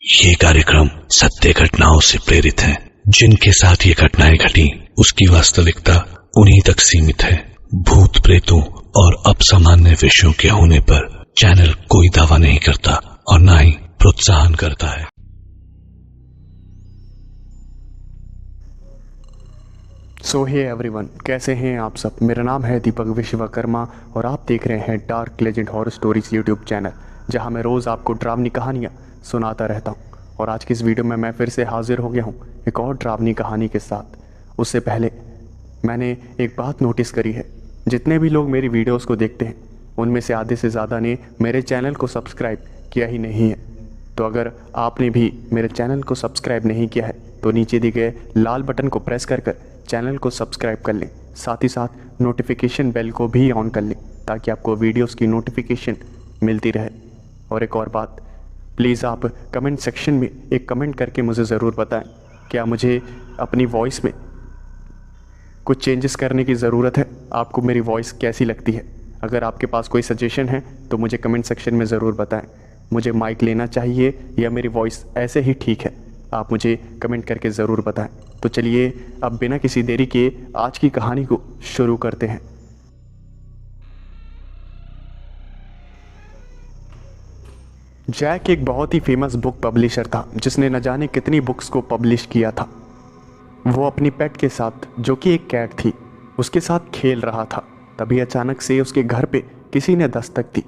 ये कार्यक्रम सत्य घटनाओं से प्रेरित है। जिनके साथ ये घटनाएं घटी उसकी वास्तविकता उन्हीं तक सीमित है। भूत प्रेतों और असामान्य विषयों के होने पर चैनल कोई दावा नहीं करता और न ही प्रोत्साहन करता है। सो हे एवरीवन, कैसे हैं आप सब। मेरा नाम है दीपक विश्वकर्मा और आप देख रहे हैं dark legend horror stories YouTube channel, जहां मैं रोज़ आपको डरावनी कहानियां सुनाता रहता हूं। और आज की इस वीडियो में मैं फिर से हाजिर हो गया हूं एक और डरावनी कहानी के साथ। उससे पहले मैंने एक बात नोटिस करी है, जितने भी लोग मेरी वीडियोस को देखते हैं उनमें से आधे से ज़्यादा ने मेरे चैनल को सब्सक्राइब किया ही नहीं है। तो अगर आपने भी मेरे चैनल को सब्सक्राइब नहीं किया है तो नीचे दिए गए लाल बटन को प्रेस कर चैनल को सब्सक्राइब कर लें। साथ ही साथ नोटिफिकेशन बेल को भी ऑन कर लें ताकि आपको वीडियोस की नोटिफिकेशन मिलती रहे। और एक और बात, प्लीज़ आप कमेंट सेक्शन में एक कमेंट करके मुझे ज़रूर बताएं, क्या मुझे अपनी वॉइस में कुछ चेंजेस करने की ज़रूरत है। आपको मेरी वॉइस कैसी लगती है। अगर आपके पास कोई सजेशन है तो मुझे कमेंट सेक्शन में ज़रूर बताएं। मुझे माइक लेना चाहिए या मेरी वॉइस ऐसे ही ठीक है, आप मुझे कमेंट करके ज़रूर बताएं। तो चलिए अब बिना किसी देरी के आज की कहानी को शुरू करते हैं। जैक एक बहुत ही फेमस बुक पब्लिशर था जिसने न जाने कितनी बुक्स को पब्लिश किया था। वो अपनी पेट के साथ, जो कि एक कैट थी, उसके साथ खेल रहा था। तभी अचानक से उसके घर पे किसी ने दस्तक दी।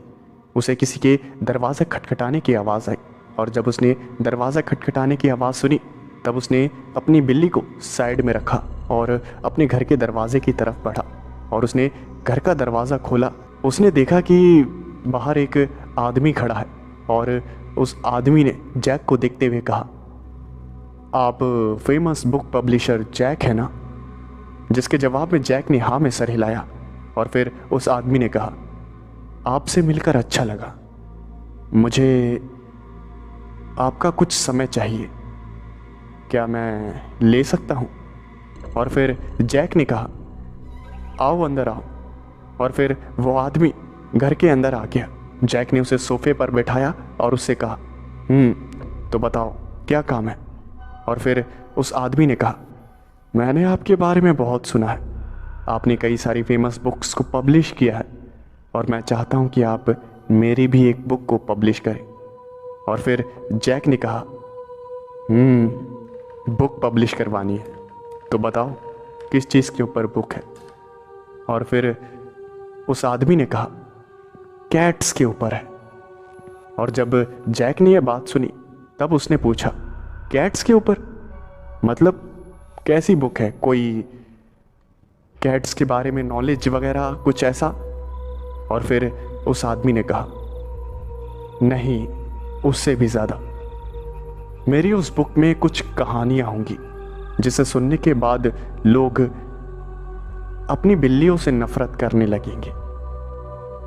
उसे किसी के दरवाज़ा खटखटाने की आवाज़ आई और जब उसने दरवाज़ा खटखटाने की आवाज़ सुनी तब उसने अपनी बिल्ली को साइड में रखा और अपने घर के दरवाजे की तरफ बढ़ा और उसने घर का दरवाज़ा खोला। उसने देखा कि बाहर एक आदमी खड़ा है और उस आदमी ने जैक को देखते हुए कहा, आप फेमस बुक पब्लिशर जैक है ना। जिसके जवाब में जैक ने हाँ में सर हिलाया और फिर उस आदमी ने कहा, आपसे मिलकर अच्छा लगा, मुझे आपका कुछ समय चाहिए, क्या मैं ले सकता हूँ। और फिर जैक ने कहा, आओ अंदर आओ। और फिर वो आदमी घर के अंदर आ गया। जैक ने उसे सोफे पर बैठाया और उससे कहा, तो बताओ क्या काम है। और फिर उस आदमी ने कहा, मैंने आपके बारे में बहुत सुना है, आपने कई सारी फेमस बुक्स को पब्लिश किया है और मैं चाहता हूँ कि आप मेरी भी एक बुक को पब्लिश करें। और फिर जैक ने कहा, बुक पब्लिश करवानी है तो बताओ किस चीज़ के ऊपर बुक है। और फिर उस आदमी ने कहा, कैट्स के ऊपर है। और जब जैक ने यह बात सुनी तब उसने पूछा, कैट्स के ऊपर मतलब कैसी बुक है, कोई कैट्स के बारे में नॉलेज वगैरह कुछ ऐसा। और फिर उस आदमी ने कहा, नहीं, उससे भी ज़्यादा, मेरी उस बुक में कुछ कहानियां होंगी जिसे सुनने के बाद लोग अपनी बिल्लियों से नफरत करने लगेंगे।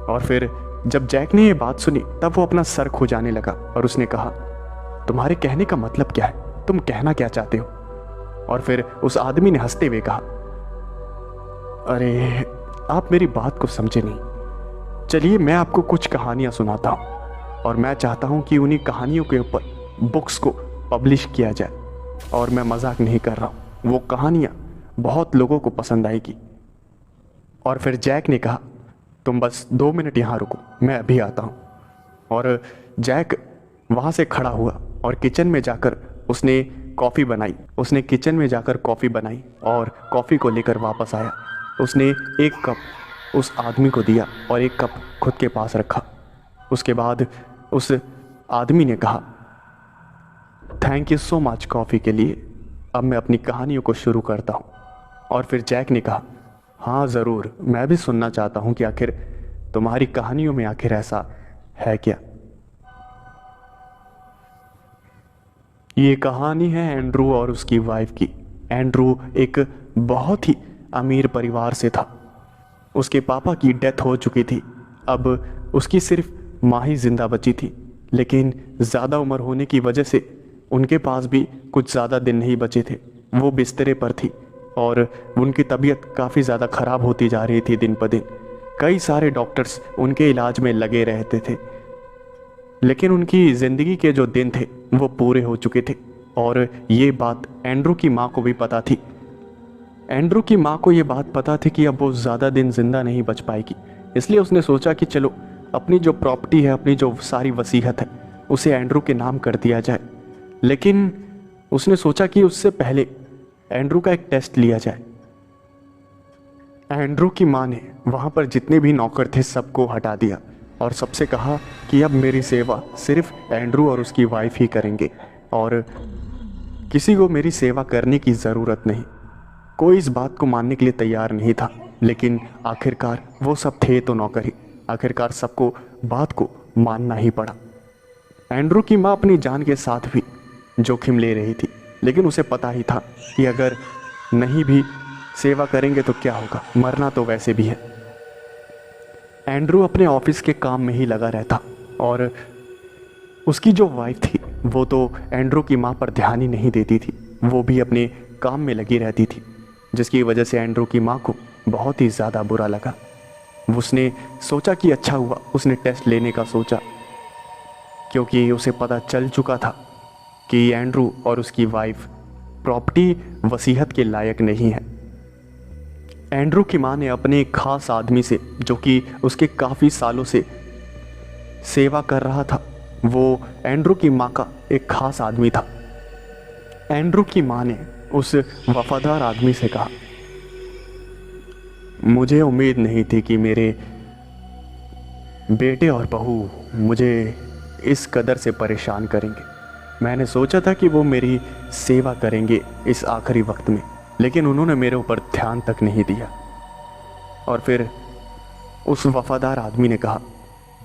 और फिर जब जैक ने यह बात सुनी तब वो अपना सर खुजाने लगा और उसने कहा, तुम्हारे कहने का मतलब क्या है, तुम कहना क्या चाहते हो। और फिर उस आदमी ने हंसते हुए कहा, अरे आप मेरी बात को समझे नहीं। चलिए मैं आपको कुछ कहानियां सुनाता हूं और मैं चाहता हूं कि उन्हीं कहानियों के ऊपर बुक्स को पब्लिश किया जाए। और मैं मजाक नहीं कर रहा हूं, वो कहानियां बहुत लोगों को पसंद आएगी। और फिर जैक ने कहा, तुम बस 2 मिनट यहाँ रुको, मैं अभी आता हूँ। और जैक वहाँ से खड़ा हुआ और किचन में जाकर उसने कॉफ़ी बनाई। उसने किचन में जाकर कॉफ़ी बनाई और कॉफ़ी को लेकर वापस आया। उसने एक कप उस आदमी को दिया और एक कप खुद के पास रखा। उसके बाद उस आदमी ने कहा, thank you so much coffee के लिए, अब मैं अपनी कहानियों को शुरू करता हूँ। और फिर जैक ने कहा, हाँ ज़रूर, मैं भी सुनना चाहता हूँ कि आखिर तुम्हारी कहानियों में आखिर ऐसा है क्या। ये कहानी है एंड्रू और उसकी वाइफ की। एंड्रू एक बहुत ही अमीर परिवार से था। उसके पापा की डेथ हो चुकी थी, अब उसकी सिर्फ माँ ही जिंदा बची थी। लेकिन ज़्यादा उम्र होने की वजह से उनके पास भी कुछ ज़्यादा दिन नहीं बचे थे। वो बिस्तरे पर थी और उनकी तबीयत काफ़ी ज़्यादा ख़राब होती जा रही थी दिन ब दिन। कई सारे डॉक्टर्स उनके इलाज में लगे रहते थे, लेकिन उनकी ज़िंदगी के जो दिन थे वो पूरे हो चुके थे और ये बात एंड्रू की माँ को भी पता थी। एंड्रू की माँ को ये बात पता थी कि अब वो ज़्यादा दिन जिंदा नहीं बच पाएगी, इसलिए उसने सोचा कि चलो अपनी जो प्रॉपर्टी है, अपनी जो सारी वसीयत है, उसे एंड्रू के नाम कर दिया जाए। लेकिन उसने सोचा कि उससे पहले एंड्रू का एक टेस्ट लिया जाए। एंड्रू की माँ ने वहाँ पर जितने भी नौकर थे सबको हटा दिया और सबसे कहा कि अब मेरी सेवा सिर्फ एंड्रू और उसकी वाइफ ही करेंगे और किसी को मेरी सेवा करने की ज़रूरत नहीं। कोई इस बात को मानने के लिए तैयार नहीं था, लेकिन आखिरकार वो सब थे तो नौकर ही, आखिरकार सबको बात को मानना ही पड़ा। एंड्रू की माँ अपनी जान के साथ भी जोखिम ले रही थी, लेकिन उसे पता ही था कि अगर नहीं भी सेवा करेंगे तो क्या होगा, मरना तो वैसे भी है। एंड्रू अपने ऑफिस के काम में ही लगा रहता और उसकी जो वाइफ थी वो तो एंड्रू की माँ पर ध्यान ही नहीं देती थी, वो भी अपने काम में लगी रहती थी, जिसकी वजह से एंड्रू की माँ को बहुत ही ज़्यादा बुरा लगा। उसने सोचा कि अच्छा हुआ उसने टेस्ट लेने का सोचा, क्योंकि उसे पता चल चुका था कि एंड्रू और उसकी वाइफ प्रॉपर्टी वसीयत के लायक नहीं है। एंड्रू की माँ ने अपने खास आदमी से, जो कि उसके काफ़ी सालों से सेवा कर रहा था, वो एंड्रू की माँ का एक खास आदमी था। एंड्रू की माँ ने उस वफादार आदमी से कहा, मुझे उम्मीद नहीं थी कि मेरे बेटे और बहू मुझे इस कदर से परेशान करेंगे। मैंने सोचा था कि वो मेरी सेवा करेंगे इस आखिरी वक्त में, लेकिन उन्होंने मेरे ऊपर ध्यान तक नहीं दिया। और फिर उस वफादार आदमी ने कहा,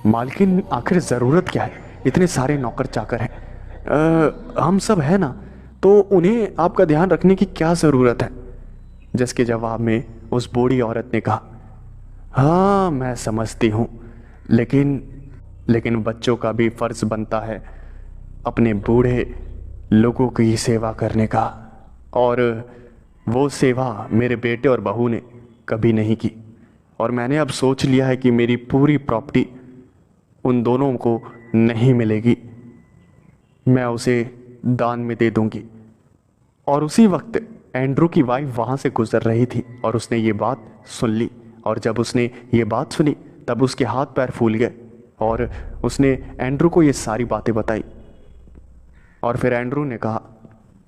मालकिन आखिर ज़रूरत क्या है, इतने सारे नौकर चाकर हैं, हम सब है ना, तो उन्हें आपका ध्यान रखने की क्या ज़रूरत है। जिसके जवाब में उस बूढ़ी औरत ने कहा, हाँ मैं समझती हूँ, लेकिन बच्चों का भी फ़र्ज़ बनता है अपने बूढ़े लोगों की सेवा करने का, और वो सेवा मेरे बेटे और बहू ने कभी नहीं की। और मैंने अब सोच लिया है कि मेरी पूरी प्रॉपर्टी उन दोनों को नहीं मिलेगी, मैं उसे दान में दे दूंगी। और उसी वक्त एंड्रू की वाइफ वहाँ से गुजर रही थी और उसने ये बात सुन ली, और जब उसने ये बात सुनी तब उसके हाथ पैर फूल गए और उसने एंड्रू को ये सारी बातें बताई। और फिर एंड्रू ने कहा,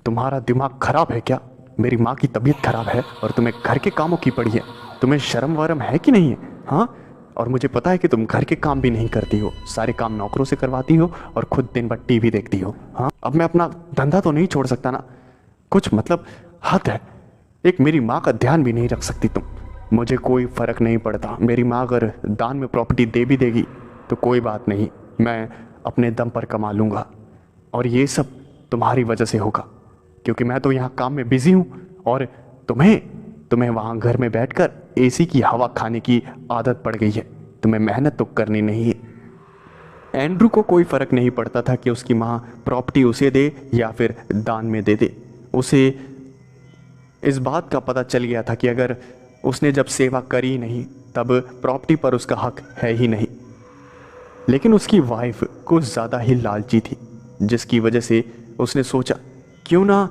तुम्हारा दिमाग खराब है क्या? मेरी माँ की तबीयत खराब है और तुम्हें घर के कामों की पड़ी है, तुम्हें शर्म वरम है कि नहीं है? हाँ, और मुझे पता है कि तुम घर के काम भी नहीं करती हो, सारे काम नौकरों से करवाती हो और खुद दिन भर टीवी देखती हो। हाँ, अब मैं अपना धंधा तो नहीं छोड़ सकता ना, कुछ मतलब हद है। एक मेरी माँ का ध्यान भी नहीं रख सकती तुम। मुझे कोई फ़र्क नहीं पड़ता, मेरी माँ अगर दान में प्रॉपर्टी दे भी देगी तो कोई बात नहीं, मैं अपने दम पर कमा लूँगा, और ये सब तुम्हारी वजह से होगा, क्योंकि मैं तो यहाँ काम में बिजी हूँ और तुम्हें वहाँ घर में बैठकर एसी की हवा खाने की आदत पड़ गई है, तुम्हें मेहनत तो करनी नहीं है। एंड्रू को कोई फ़र्क नहीं पड़ता था कि उसकी माँ प्रॉपर्टी उसे दे या फिर दान में दे दे। उसे इस बात का पता चल गया था कि अगर उसने जब सेवा करी नहीं तब प्रॉपर्टी पर उसका हक है ही नहीं। लेकिन उसकी वाइफ कुछ ज़्यादा ही लालची थी, जिसकी वजह से उसने सोचा क्यों ना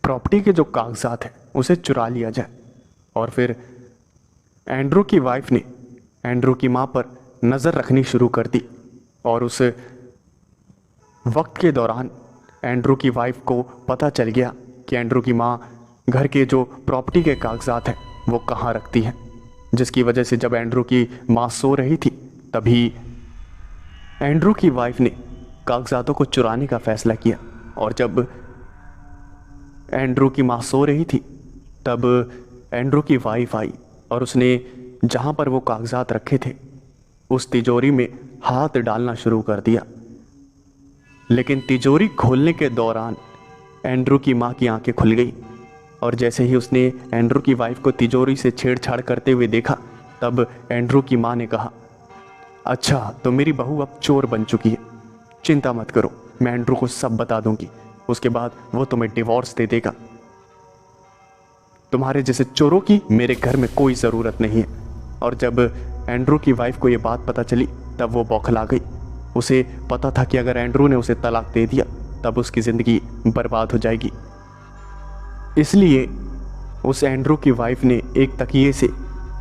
प्रॉपर्टी के जो कागजात हैं उसे चुरा लिया जाए। और फिर एंड्रू की वाइफ ने एंड्रू की माँ पर नज़र रखनी शुरू कर दी, और उस वक्त के दौरान एंड्रू की वाइफ को पता चल गया कि एंड्रू की माँ घर के जो प्रॉपर्टी के कागजात हैं वो कहाँ रखती है, जिसकी वजह से जब एंड्रू की माँ सो रही थी तभी एंड्रू की वाइफ ने कागजातों को चुराने का फैसला किया। और जब एंड्रू की माँ सो रही थी तब एंड्रू की वाइफ आई और उसने जहाँ पर वो कागजात रखे थे उस तिजोरी में हाथ डालना शुरू कर दिया। लेकिन तिजोरी खोलने के दौरान एंड्रू की माँ की आंखें खुल गई, और जैसे ही उसने एंड्रू की वाइफ को तिजोरी से छेड़छाड़ करते हुए देखा तब एंड्रू की माँ ने कहा, अच्छा तो मेरी बहू अब चोर बन चुकी है, चिंता मत करो, मैं एंड्रू को सब बता दूंगी, उसके बाद वो तुम्हें डिवोर्स दे देगा। तुम्हारे जैसे चोरों की मेरे घर में कोई ज़रूरत नहीं है। और जब एंड्रू की वाइफ को ये बात पता चली तब वो बौखला गई, उसे पता था कि अगर एंड्रू ने उसे तलाक दे दिया तब उसकी ज़िंदगी बर्बाद हो जाएगी। इसलिए उस एंड्रू की वाइफ ने एक तकिए से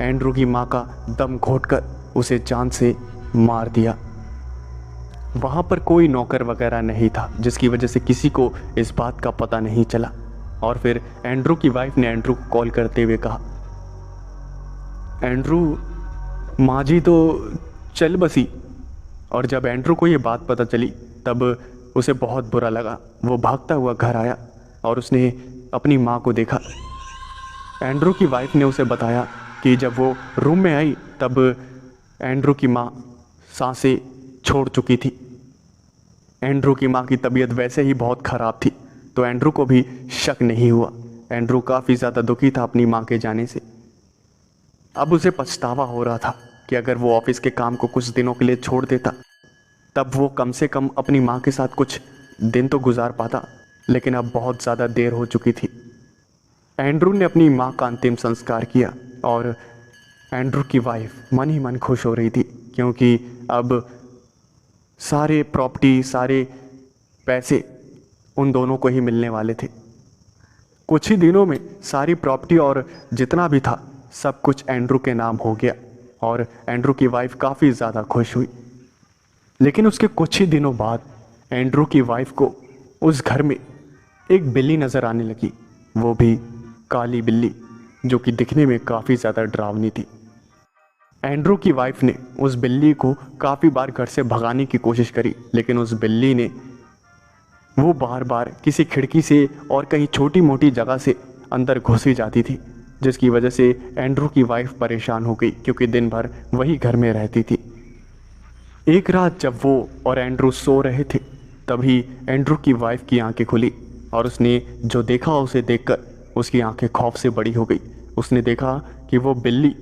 एंड्रू की माँ का दम घोंटकर उसे जान से मार दिया। वहाँ पर कोई नौकर वगैरह नहीं था, जिसकी वजह से किसी को इस बात का पता नहीं चला। और फिर एंड्रू की वाइफ ने एंड्रू को कॉल करते हुए कहा, एंड्रू, माँ जी तो चल बसी। और जब एंड्रू को ये बात पता चली तब उसे बहुत बुरा लगा। वो भागता हुआ घर आया और उसने अपनी माँ को देखा। एंड्रू की वाइफ ने उसे बताया कि जब वो रूम में आई तब एंड्रू की माँ सांसें छोड़ चुकी थी। एंड्रू की माँ की तबीयत वैसे ही बहुत ख़राब थी, तो एंड्रू को भी शक नहीं हुआ। एंड्रू काफ़ी ज़्यादा दुखी था अपनी माँ के जाने से। अब उसे पछतावा हो रहा था कि अगर वो ऑफिस के काम को कुछ दिनों के लिए छोड़ देता तब वो कम से कम अपनी माँ के साथ कुछ दिन तो गुजार पाता, लेकिन अब बहुत ज़्यादा देर हो चुकी थी। एंड्रू ने अपनी माँ का अंतिम संस्कार किया और एंड्रू की वाइफ मन ही मन खुश हो रही थी, क्योंकि अब सारे प्रॉपर्टी, सारे पैसे उन दोनों को ही मिलने वाले थे। कुछ ही दिनों में सारी प्रॉपर्टी और जितना भी था सब कुछ एंड्रू के नाम हो गया और एंड्रू की वाइफ काफ़ी ज़्यादा खुश हुई। लेकिन उसके कुछ ही दिनों बाद एंड्रू की वाइफ को उस घर में एक बिल्ली नज़र आने लगी, वो भी काली बिल्ली, जो कि दिखने में काफ़ी ज़्यादा डरावनी थी। एंड्रू की वाइफ ने उस बिल्ली को काफ़ी बार घर से भगाने की कोशिश करी, लेकिन उस बिल्ली ने वो बार बार किसी खिड़की से और कहीं छोटी मोटी जगह से अंदर घुसी जाती थी, जिसकी वजह से एंड्रू की वाइफ परेशान हो गई, क्योंकि दिन भर वही घर में रहती थी। एक रात जब वो और एंड्रू सो रहे थे तभी एंड्रू की वाइफ की आंखें खुली और उसने जो देखा उसे देखकर उसकी आंखें खौफ से बड़ी हो गई। उसने देखा कि वो बिल्ली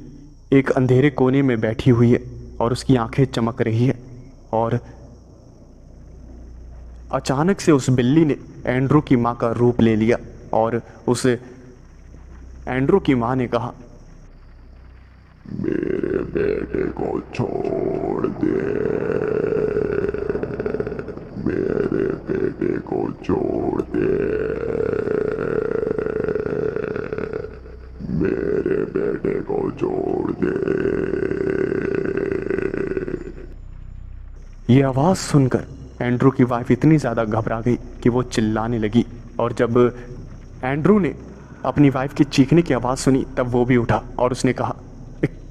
एक अंधेरे कोने में बैठी हुई है और उसकी आंखें चमक रही है। और अचानक से उस बिल्ली ने एंड्रू की माँ का रूप ले लिया और उस एंड्रू की माँ ने कहा, मेरे बेटे को छोड़ दे, मेरे बेटे को छोड़ दे, मेरे बेटे को छोड़ दे। ये आवाज़ सुनकर एंड्रू की वाइफ इतनी ज़्यादा घबरा गई कि वो चिल्लाने लगी। और जब एंड्रू ने अपनी वाइफ की चीखने की आवाज़ सुनी तब वो भी उठा और उसने कहा,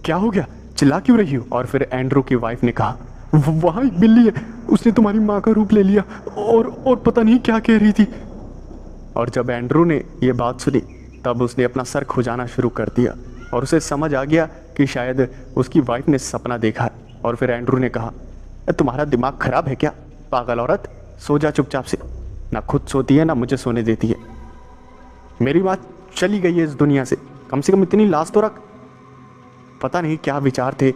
क्या हो गया, चिल्ला क्यों रही हो? और फिर एंड्रू की वाइफ ने कहा, वहाँ एक बिल्ली है, उसने तुम्हारी माँ का रूप ले लिया और पता नहीं क्या कह रही थी। और जब एंड्रू ने ये बात सुनी तब उसने अपना सर खुजाना शुरू कर दिया और उसे समझ आ गया कि शायद उसकी वाइफ ने सपना देखा है। और फिर एंड्रू ने कहा, तुम्हारा दिमाग खराब है क्या पागल औरत, सो जा चुपचाप से, ना खुद सोती है ना मुझे सोने देती है। मेरी बात चली गई है इस दुनिया से, कम से कम इतनी लाज तो रख। पता नहीं क्या विचार थे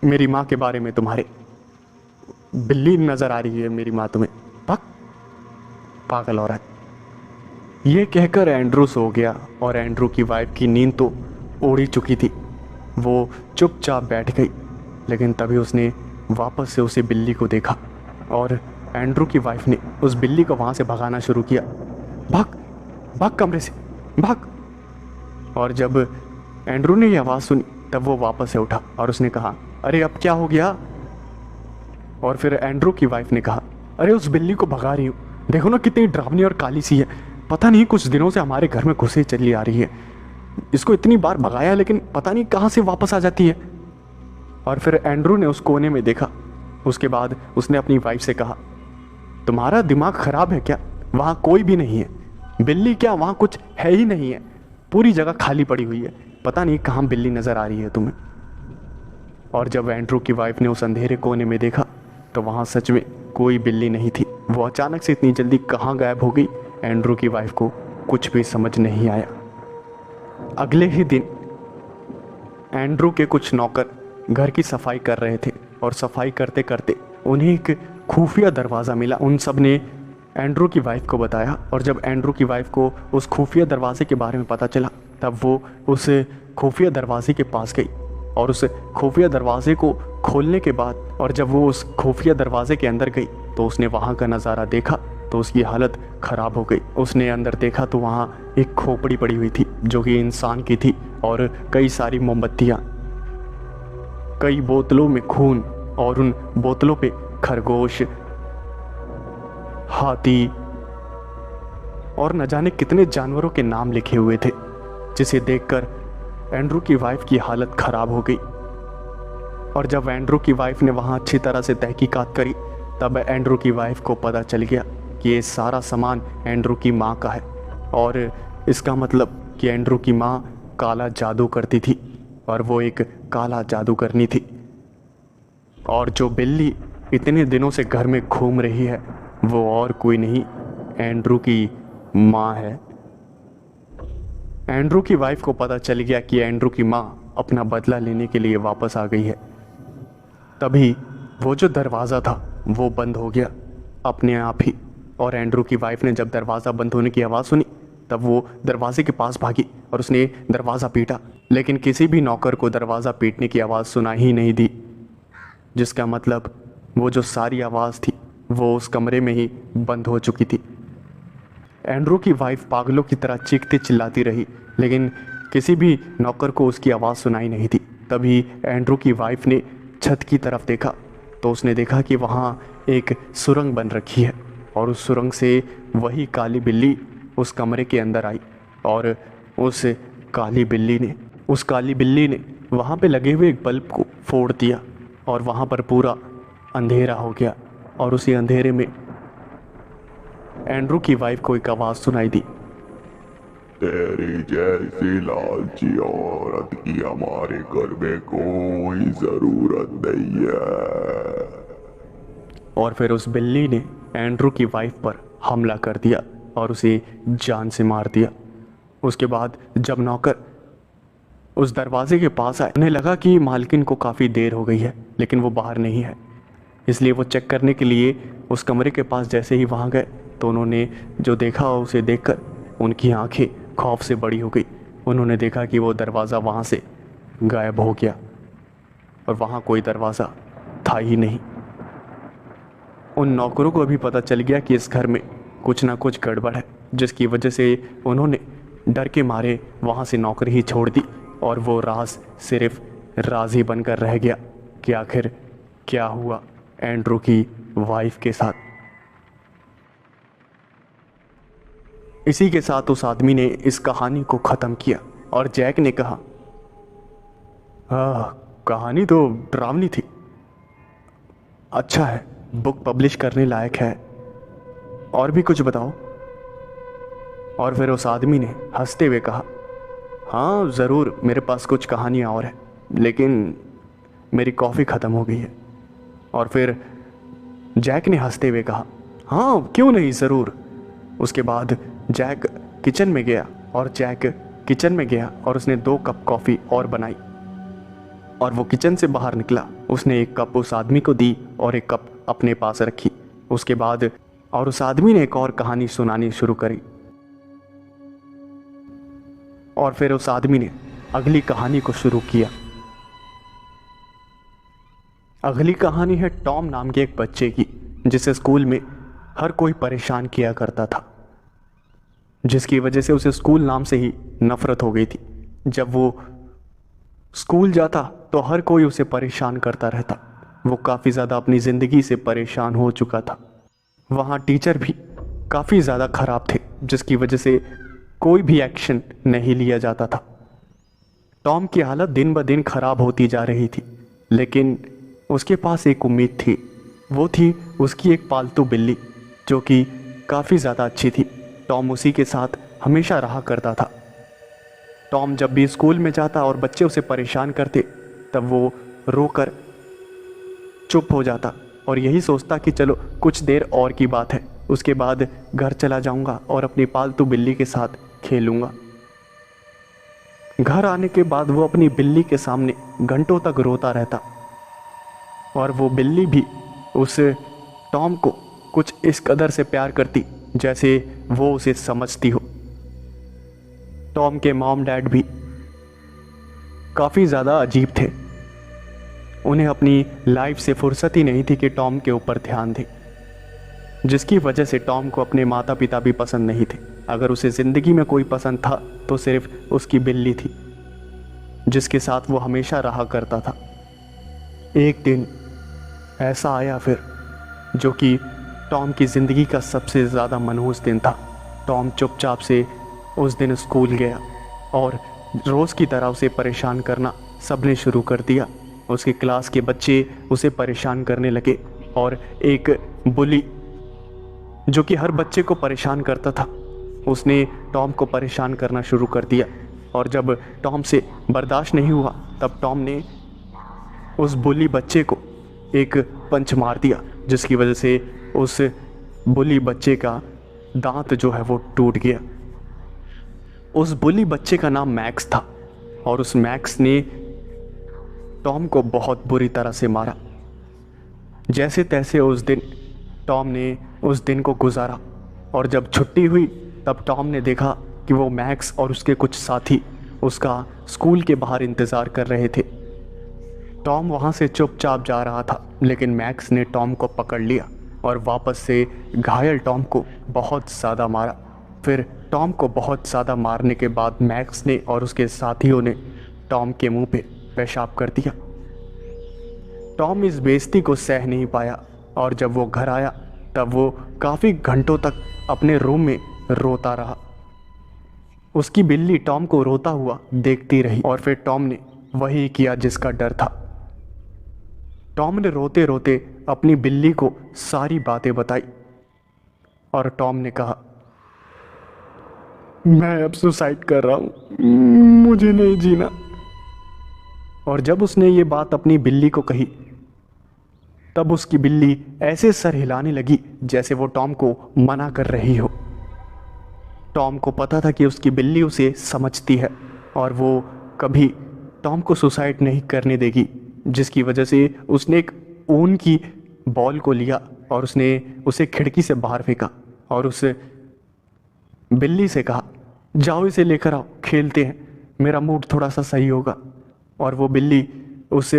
मेरी माँ के बारे में तुम्हारे, बिल्ली नजर आ रही है मेरी माँ तुम्हें, भग पागल औरत। ये कहकर एंड्रू सो गया और एंड्रू की वाइफ की नींद तो उड़ ही चुकी थी। वो चुपचाप बैठ गई, लेकिन तभी उसने वापस से उसे बिल्ली को देखा और एंड्रू की वाइफ ने उस बिल्ली को वहाँ से भगाना शुरू किया, भाग भाग कमरे से भाग। और जब एंड्रू ने यह आवाज़ सुनी तब वो वापस से उठा और उसने कहा, अरे अब क्या हो गया? और फिर एंड्रू की वाइफ ने कहा, अरे उस बिल्ली को भगा रही हूँ, देखो ना कितनी डरावनी और काली सी है, पता नहीं कुछ दिनों से हमारे घर में घुसे चली आ रही है, इसको इतनी बार भगाया लेकिन पता नहीं कहाँ से वापस आ जाती है। और फिर एंड्रू ने उस कोने में देखा। उसके बाद उसने अपनी वाइफ से कहा, तुम्हारा दिमाग खराब है क्या? वहाँ कोई भी नहीं है, बिल्ली क्या वहाँ कुछ है ही नहीं है, पूरी जगह खाली पड़ी हुई है, पता नहीं कहाँ बिल्ली नज़र आ रही है तुम्हें। और जब एंड्रू की वाइफ ने उस अंधेरे कोने में देखा तो वहाँ सच में कोई बिल्ली नहीं थी। वो अचानक से इतनी जल्दी कहाँ गायब हो गई, एंड्रू की वाइफ को कुछ भी समझ नहीं आया। अगले ही दिन एंड्रू के कुछ नौकर घर की सफाई कर रहे थे और सफाई करते करते उन्हें एक खुफिया दरवाज़ा मिला। उन सब ने एंड्रू की वाइफ को बताया और जब एंड्रू की वाइफ को उस खुफिया दरवाजे के बारे में पता चला तब वो उस खुफिया दरवाजे के पास गई और उस खुफिया दरवाजे को खोलने के बाद और जब वो उस खुफिया दरवाजे के अंदर गई तो उसने वहाँ का नज़ारा देखा तो उसकी हालत ख़राब हो गई। उसने अंदर देखा तो वहाँ एक खोपड़ी पड़ी हुई थी जो कि इंसान की थी, और कई सारी मोमबत्तियाँ, कई बोतलों में खून, और उन बोतलों पे खरगोश, हाथी और न जाने कितने जानवरों के नाम लिखे हुए थे, जिसे देखकर एंड्रू की वाइफ की हालत ख़राब हो गई। और जब एंड्रू की वाइफ ने वहाँ अच्छी तरह से तहकीकात करी तब एंड्रू की वाइफ को पता चल गया कि ये सारा सामान एंड्रू की माँ का है, और इसका मतलब कि एंड्रू की माँ काला जादू करती थी और वो एक काला जादूगरनी थी। और जो बिल्ली इतने दिनों से घर में घूम रही है वो और कोई नहीं, एंड्रू की माँ है। एंड्रू की वाइफ को पता चल गया कि एंड्रू की माँ अपना बदला लेने के लिए वापस आ गई है। तभी वो जो दरवाज़ा था वो बंद हो गया अपने आप ही, और एंड्रू की वाइफ ने जब दरवाज़ा बंद होने की आवाज़ सुनी तब वो दरवाजे के पास भागी और उसने दरवाज़ा पीटा, लेकिन किसी भी नौकर को दरवाज़ा पीटने की आवाज़ सुनाई ही नहीं दी, जिसका मतलब वो जो सारी आवाज़ थी वो उस कमरे में ही बंद हो चुकी थी। एंड्रू की वाइफ पागलों की तरह चीखती चिल्लाती रही, लेकिन किसी भी नौकर को उसकी आवाज़ सुनाई नहीं थी। तभी एंड्रू की वाइफ ने छत की तरफ देखा तो उसने देखा कि वहाँ एक सुरंग बन रखी है, और उस सुरंग से वही काली बिल्ली उस कमरे के अंदर आई, और उस काली बिल्ली ने वहाँ पे लगे हुए एक बल्ब को फोड़ दिया, और वहाँ पर पूरा अंधेरा हो गया। और उसी अंधेरे में एंड्रू की वाइफ को एक आवाज़ सुनाई दी, तेरी जैसी लालची औरत की हमारे घर में कोई जरूरत नहीं है। और फिर उस बिल्ली ने एंड्रू की वाइफ पर हमला कर दिया और उसे जान से मार दिया। उसके बाद जब नौकर उस दरवाजे के पास आए, उन्हें लगा कि मालकिन को काफ़ी देर हो गई है, लेकिन वो बाहर नहीं है, इसलिए वो चेक करने के लिए उस कमरे के पास जैसे ही वहाँ गए तो उन्होंने जो देखा उसे देखकर उनकी आंखें खौफ से बड़ी हो गई। उन्होंने देखा कि वो दरवाज़ा वहाँ से गायब हो गया और वहाँ कोई दरवाज़ा था ही नहीं। उन नौकरों को भी पता चल गया कि इस घर में कुछ ना कुछ गड़बड़ है, जिसकी वजह से उन्होंने डर के मारे वहाँ से नौकरी ही छोड़ दी, और वो राज सिर्फ राज ही बनकर रह गया कि आखिर क्या हुआ एंड्रू की वाइफ के साथ। इसी के साथ उस आदमी ने इस कहानी को ख़त्म किया, और जैक ने कहा, कहानी तो डरावनी थी, अच्छा है, बुक पब्लिश करने लायक है, और भी कुछ बताओ। और फिर उस आदमी ने हंसते हुए कहा, हाँ ज़रूर, मेरे पास कुछ कहानियाँ और हैं, लेकिन मेरी कॉफ़ी ख़त्म हो गई है। और फिर जैक ने हंसते हुए कहा, हाँ क्यों नहीं, ज़रूर। उसके बाद जैक किचन में गया और उसने 2 कप कॉफ़ी और बनाई, और वो किचन से बाहर निकला। उसने 1 कप उस आदमी को दी और 1 कप अपने पास रखी। उसके बाद और उस आदमी ने एक और कहानी सुनानी शुरू करी, और फिर उस आदमी ने अगली कहानी को शुरू किया। अगली कहानी है टॉम नाम के एक बच्चे की, जिसे स्कूल में हर कोई परेशान किया करता था, जिसकी वजह से उसे स्कूल नाम से ही नफरत हो गई थी। जब वो स्कूल जाता तो हर कोई उसे परेशान करता रहता। वो काफ़ी ज़्यादा अपनी ज़िंदगी से परेशान हो चुका था। वहाँ टीचर भी काफ़ी ज़्यादा ख़राब थे, जिसकी वजह से कोई भी एक्शन नहीं लिया जाता था। टॉम की हालत दिन ब दिन ख़राब होती जा रही थी, लेकिन उसके पास एक उम्मीद थी। वो थी उसकी एक पालतू बिल्ली, जो कि काफ़ी ज़्यादा अच्छी थी। टॉम उसी के साथ हमेशा रहा करता था। टॉम जब भी स्कूल में जाता और बच्चे उसे परेशान करते, तब वो रोकर चुप हो जाता और यही सोचता कि चलो कुछ देर और की बात है, उसके बाद घर चला जाऊंगा और अपनी पालतू बिल्ली के साथ खेलूंगा। घर आने के बाद वो अपनी बिल्ली के सामने घंटों तक रोता रहता, और वो बिल्ली भी उस टॉम को कुछ इस कदर से प्यार करती जैसे वो उसे समझती हो। टॉम के मॉम डैड भी काफ़ी ज़्यादा अजीब थे। उन्हें अपनी लाइफ से फुर्सत ही नहीं थी कि टॉम के ऊपर ध्यान दें, जिसकी वजह से टॉम को अपने माता पिता भी पसंद नहीं थे। अगर उसे ज़िंदगी में कोई पसंद था तो सिर्फ उसकी बिल्ली थी, जिसके साथ वो हमेशा रहा करता था। एक दिन ऐसा आया फिर, जो कि टॉम की ज़िंदगी का सबसे ज़्यादा मनहूस दिन था। टॉम चुपचाप से उस दिन स्कूल गया और रोज़ की तरह उसे परेशान करना सबने शुरू कर दिया। उसके क्लास के बच्चे उसे परेशान करने लगे और एक बुली जो कि हर बच्चे को परेशान करता था, उसने टॉम को परेशान करना शुरू कर दिया। और जब टॉम से बर्दाश्त नहीं हुआ तब टॉम ने उस बुली बच्चे को एक पंच मार दिया, जिसकी वजह से उस बुली बच्चे का दांत जो है वो टूट गया। उस बुली बच्चे का नाम मैक्स था और उस मैक्स ने टॉम को बहुत बुरी तरह से मारा। जैसे तैसे उस दिन टॉम ने उस दिन को गुजारा और जब छुट्टी हुई तब टॉम ने देखा कि वो मैक्स और उसके कुछ साथी उसका स्कूल के बाहर इंतज़ार कर रहे थे। टॉम वहाँ से चुपचाप जा रहा था, लेकिन मैक्स ने टॉम को पकड़ लिया और वापस से घायल टॉम को बहुत ज़्यादा मारा। फिर टॉम को बहुत ज़्यादा मारने के बाद मैक्स ने और उसके साथियों ने टॉम के मुंह पे पेशाब कर दिया। टॉम इस बेइज्जती को सह नहीं पाया और जब वो घर आया तब वो काफ़ी घंटों तक अपने रूम में रोता रहा। उसकी बिल्ली टॉम को रोता हुआ देखती रही और फिर टॉम ने वही किया जिसका डर था। टॉम ने रोते रोते अपनी बिल्ली को सारी बातें बताई और टॉम ने कहा, मैं अब सुसाइड कर रहा हूँ, मुझे नहीं जीना। और जब उसने ये बात अपनी बिल्ली को कही तब उसकी बिल्ली ऐसे सर हिलाने लगी जैसे वो टॉम को मना कर रही हो। टॉम को पता था कि उसकी बिल्ली उसे समझती है और वो कभी टॉम को सुसाइड नहीं करने देगी, जिसकी वजह से उसने एक ऊन की बॉल को लिया और उसने उसे खिड़की से बाहर फेंका और उस बिल्ली से कहा, जाओ इसे लेकर आओ, खेलते हैं, मेरा मूड थोड़ा सा सही होगा। और वो बिल्ली उस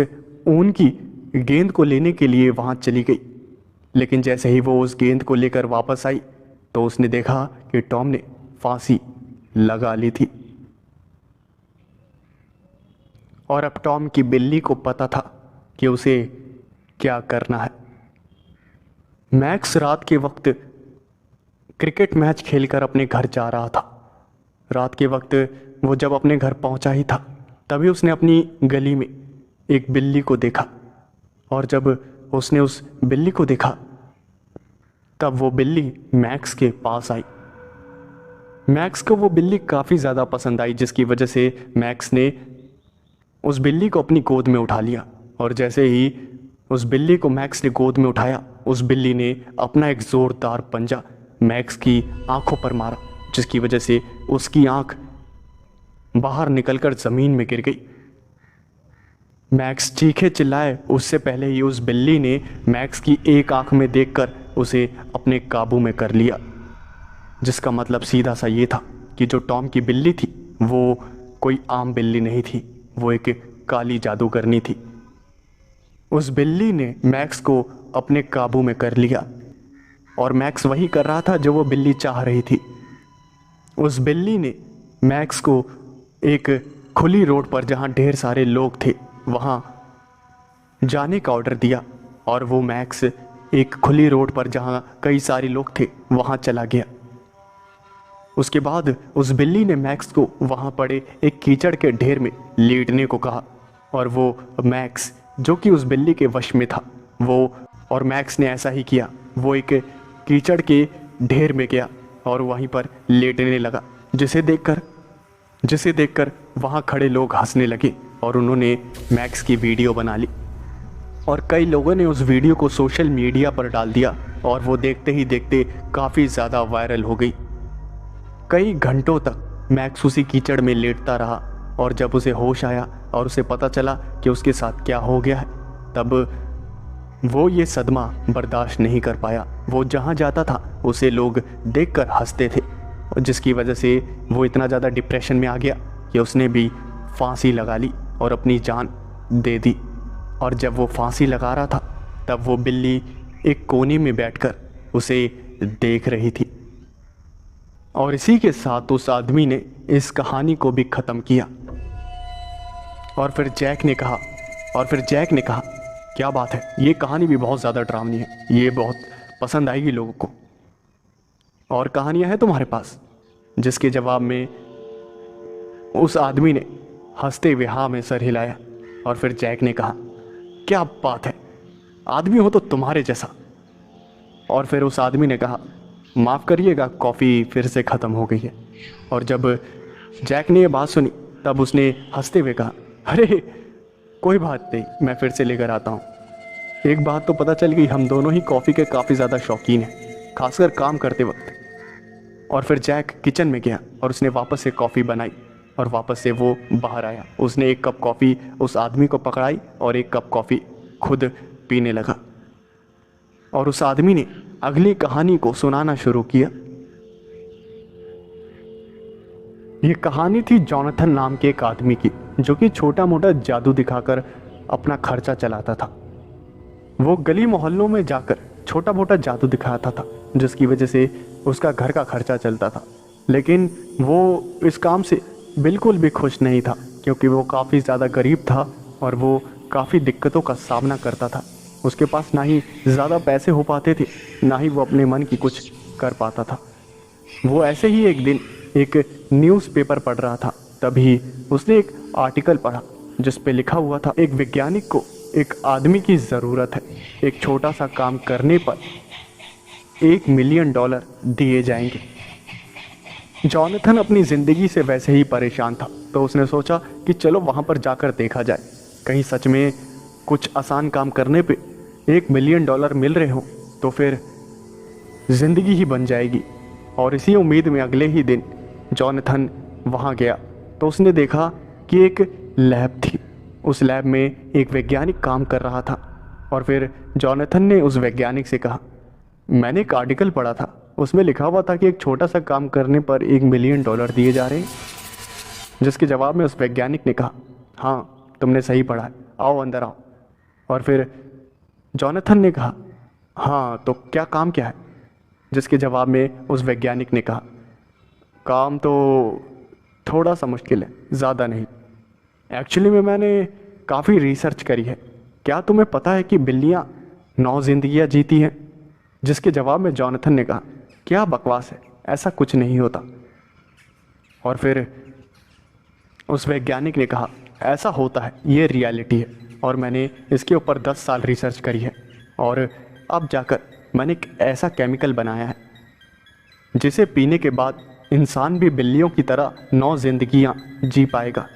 ऊन की गेंद को लेने के लिए वहाँ चली गई, लेकिन जैसे ही वो उस गेंद को लेकर वापस आई तो उसने देखा कि टॉम ने फांसी लगा ली थी। और अब टॉम की बिल्ली को पता था कि उसे क्या करना है। मैक्स रात के वक्त क्रिकेट मैच खेलकर अपने घर जा रहा था। रात के वक्त वो जब अपने घर पहुंचा ही था तभी उसने अपनी गली में एक बिल्ली को देखा और जब उसने उस बिल्ली को देखा तब वो बिल्ली मैक्स के पास आई। मैक्स को वो बिल्ली काफ़ी ज़्यादा पसंद आई, जिसकी वजह से मैक्स ने उस बिल्ली को अपनी गोद में उठा लिया। और जैसे ही उस बिल्ली को मैक्स ने गोद में उठाया, उस बिल्ली ने अपना एक ज़ोरदार पंजा मैक्स की आंखों पर मारा, जिसकी वजह से उसकी आंख बाहर निकलकर ज़मीन में गिर गई। मैक्स चीखे चिल्लाए उससे पहले ही उस बिल्ली ने मैक्स की एक आंख में देखकर उसे अपने काबू में कर लिया, जिसका मतलब सीधा सा ये था कि जो टॉम की बिल्ली थी वो कोई आम बिल्ली नहीं थी, वो एक काली जादूगरनी थी। उस बिल्ली ने मैक्स को अपने काबू में कर लिया और मैक्स वही कर रहा था जो वो बिल्ली चाह रही थी। उस बिल्ली ने मैक्स को एक खुली रोड पर जहाँ ढेर सारे लोग थे वहाँ जाने का ऑर्डर दिया और वो मैक्स एक खुली रोड पर जहाँ कई सारे लोग थे वहाँ चला गया। उसके बाद उस बिल्ली ने मैक्स को वहाँ पड़े एक कीचड़ के ढेर में लेटने को कहा और वो मैक्स जो कि उस बिल्ली के वश में था और मैक्स ने ऐसा ही किया। वो एक कीचड़ के ढेर में गया और वहीं पर लेटने लगा, जिसे देखकर वहाँ खड़े लोग हंसने लगे और उन्होंने मैक्स की वीडियो बना ली और कई लोगों ने उस वीडियो को सोशल मीडिया पर डाल दिया और वो देखते ही देखते काफ़ी ज़्यादा वायरल हो गई। कई घंटों तक मैक्स उसी कीचड़ में लेटता रहा और जब उसे होश आया और उसे पता चला कि उसके साथ क्या हो गया है तब वो ये सदमा बर्दाश्त नहीं कर पाया। वो जहाँ जाता था उसे लोग देखकर हंसते थे, जिसकी वजह से वो इतना ज़्यादा डिप्रेशन में आ गया कि उसने भी फांसी लगा ली और अपनी जान दे दी। और जब वो फांसी लगा रहा था तब वो बिल्ली एक कोने में बैठकर उसे देख रही थी। और इसी के साथ उस आदमी ने इस कहानी को भी ख़त्म किया। और फिर जैक ने कहा क्या बात है, ये कहानी भी बहुत ज़्यादा डरावनी है, ये बहुत पसंद आएगी लोगों को, और कहानियाँ हैं तुम्हारे पास? जिसके जवाब में उस आदमी ने हंसते हुए हाँ में सर हिलाया। और फिर जैक ने कहा क्या बात है, आदमी हो तो तुम्हारे जैसा। और फिर उस आदमी ने कहा माफ़ करिएगा, कॉफ़ी फिर से ख़त्म हो गई है। और जब जैक ने ये बात सुनी तब उसने हंसते हुए कहा अरे कोई बात नहीं, मैं फिर से लेकर आता हूँ। एक बात तो पता चल गई, हम दोनों ही कॉफ़ी के काफ़ी ज़्यादा शौकीन हैं, खासकर काम करते वक्त। और फिर जैक किचन में गया और उसने वापस से कॉफ़ी बनाई और वापस से वो बाहर आया। उसने एक कप कॉफ़ी उस आदमी को पकड़ाई और एक कप कॉफ़ी खुद पीने लगा। और उस आदमी ने अगली कहानी को सुनाना शुरू किया। ये कहानी थी जॉनथन नाम के एक आदमी की, जो कि छोटा मोटा जादू दिखाकर अपना खर्चा चलाता था। वो गली मोहल्लों में जाकर छोटा मोटा जादू दिखाता था, जिसकी वजह से उसका घर का खर्चा चलता था। लेकिन वो इस काम से बिल्कुल भी खुश नहीं था, क्योंकि वो काफ़ी ज़्यादा गरीब था और वो काफ़ी दिक्कतों का सामना करता था। उसके पास ना ही ज़्यादा पैसे हो पाते थे, ना ही वो अपने मन की कुछ कर पाता था। वो ऐसे ही एक दिन एक न्यूज़पेपर पढ़ रहा था, तभी उसने एक आर्टिकल पढ़ा जिस पे लिखा हुआ था एक वैज्ञानिक को एक आदमी की ज़रूरत है, एक छोटा सा काम करने पर $1 मिलियन दिए जाएंगे। जॉनथन अपनी ज़िंदगी से वैसे ही परेशान था, तो उसने सोचा कि चलो वहाँ पर जाकर देखा जाए, कहीं सच में कुछ आसान काम करने पे $1 मिलियन मिल रहे हों तो फिर ज़िंदगी ही बन जाएगी। और इसी उम्मीद में अगले ही दिन जॉनथन वहाँ गया तो उसने देखा कि एक लैब थी। उस लैब में एक वैज्ञानिक काम कर रहा था। और फिर जॉनथन ने उस वैज्ञानिक से कहा मैंने एक आर्टिकल पढ़ा था, उसमें लिखा हुआ था कि एक छोटा सा काम करने पर $1 मिलियन दिए जा रहे हैं। जिसके जवाब में उस वैज्ञानिक ने कहा हाँ तुमने सही पढ़ा है, आओ अंदर आओ। और फिर जॉनथन ने कहा हाँ तो काम क्या है? जिसके जवाब में उस वैज्ञानिक ने कहा काम तो थोड़ा सा मुश्किल है, ज़्यादा नहीं। एक्चुअली में मैंने काफ़ी रिसर्च करी है। क्या तुम्हें पता है कि बिल्लियाँ 9 जिंदगियाँ जीती हैं? जिसके जवाब में जॉनथन ने कहा क्या बकवास है, ऐसा कुछ नहीं होता। और फिर उस वैज्ञानिक ने कहा ऐसा होता है, ये रियलिटी है, और मैंने इसके ऊपर 10 साल रिसर्च करी है, और अब जाकर मैंने एक ऐसा केमिकल बनाया है जिसे पीने के बाद इंसान भी बिल्लियों की तरह 9 जिंदगियां जी पाएगा।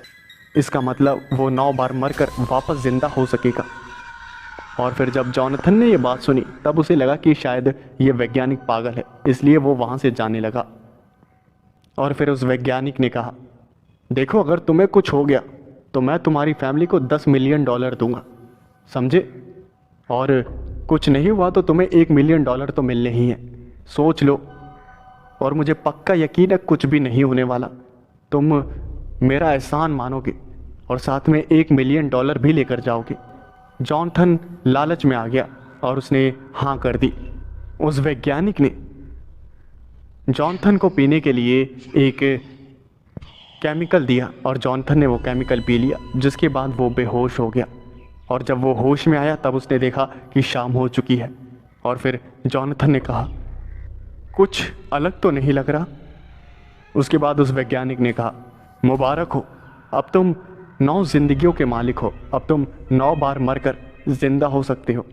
इसका मतलब वो 9 बार मरकर वापस ज़िंदा हो सकेगा। और फिर जब जॉनथन ने ये बात सुनी तब उसे लगा कि शायद ये वैज्ञानिक पागल है, इसलिए वो वहाँ से जाने लगा। और फिर उस वैज्ञानिक ने कहा देखो अगर तुम्हें कुछ हो गया तो मैं तुम्हारी फैमिली को $10 मिलियन दूंगा, समझे? और कुछ नहीं हुआ तो तुम्हें $1 मिलियन तो मिलने ही हैं, सोच लो। और मुझे पक्का यकीन है कुछ भी नहीं होने वाला, तुम मेरा एहसान मानोगे और साथ में $1 मिलियन भी लेकर जाओगे। जॉनथन लालच में आ गया और उसने हाँ कर दी। उस वैज्ञानिक ने जॉनथन को पीने के लिए एक केमिकल दिया और जॉनथन ने वो केमिकल पी लिया, जिसके बाद वो बेहोश हो गया। और जब वो होश में आया तब उसने देखा कि शाम हो चुकी है। और फिर जॉनथन ने कहा कुछ अलग तो नहीं लग रहा। उसके बाद उस वैज्ञानिक ने कहा मुबारक हो, अब तुम 9 जिंदगियों के मालिक हो, अब तुम 9 बार मरकर जिंदा हो सकते हो।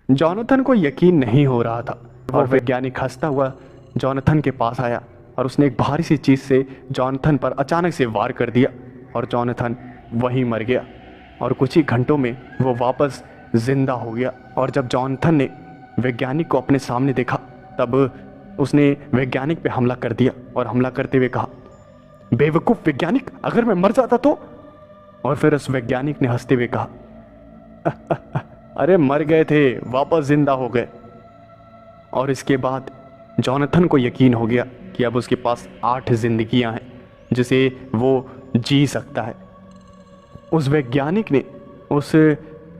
जॉनथन को यकीन नहीं हो रहा था और वैज्ञानिक हंसता हुआ जॉनथन के पास आया और उसने एक भारी सी चीज़ से जॉनथन पर अचानक से वार कर दिया और जॉनथन वहीं मर गया। और कुछ ही घंटों में वो वापस जिंदा हो गया। और जब जॉनथन ने वैज्ञानिक को अपने सामने देखा तब उसने वैज्ञानिक पे हमला कर दिया और हमला करते हुए कहा बेवकूफ़ वैज्ञानिक, अगर मैं मर जाता तो? और फिर उस वैज्ञानिक ने हंसते हुए कहा अरे मर गए थे, वापस जिंदा हो गए। और इसके बाद जॉनथन को यकीन हो गया कि अब उसके पास 8 जिंदगियां हैं जिसे वो जी सकता है। उस वैज्ञानिक ने उस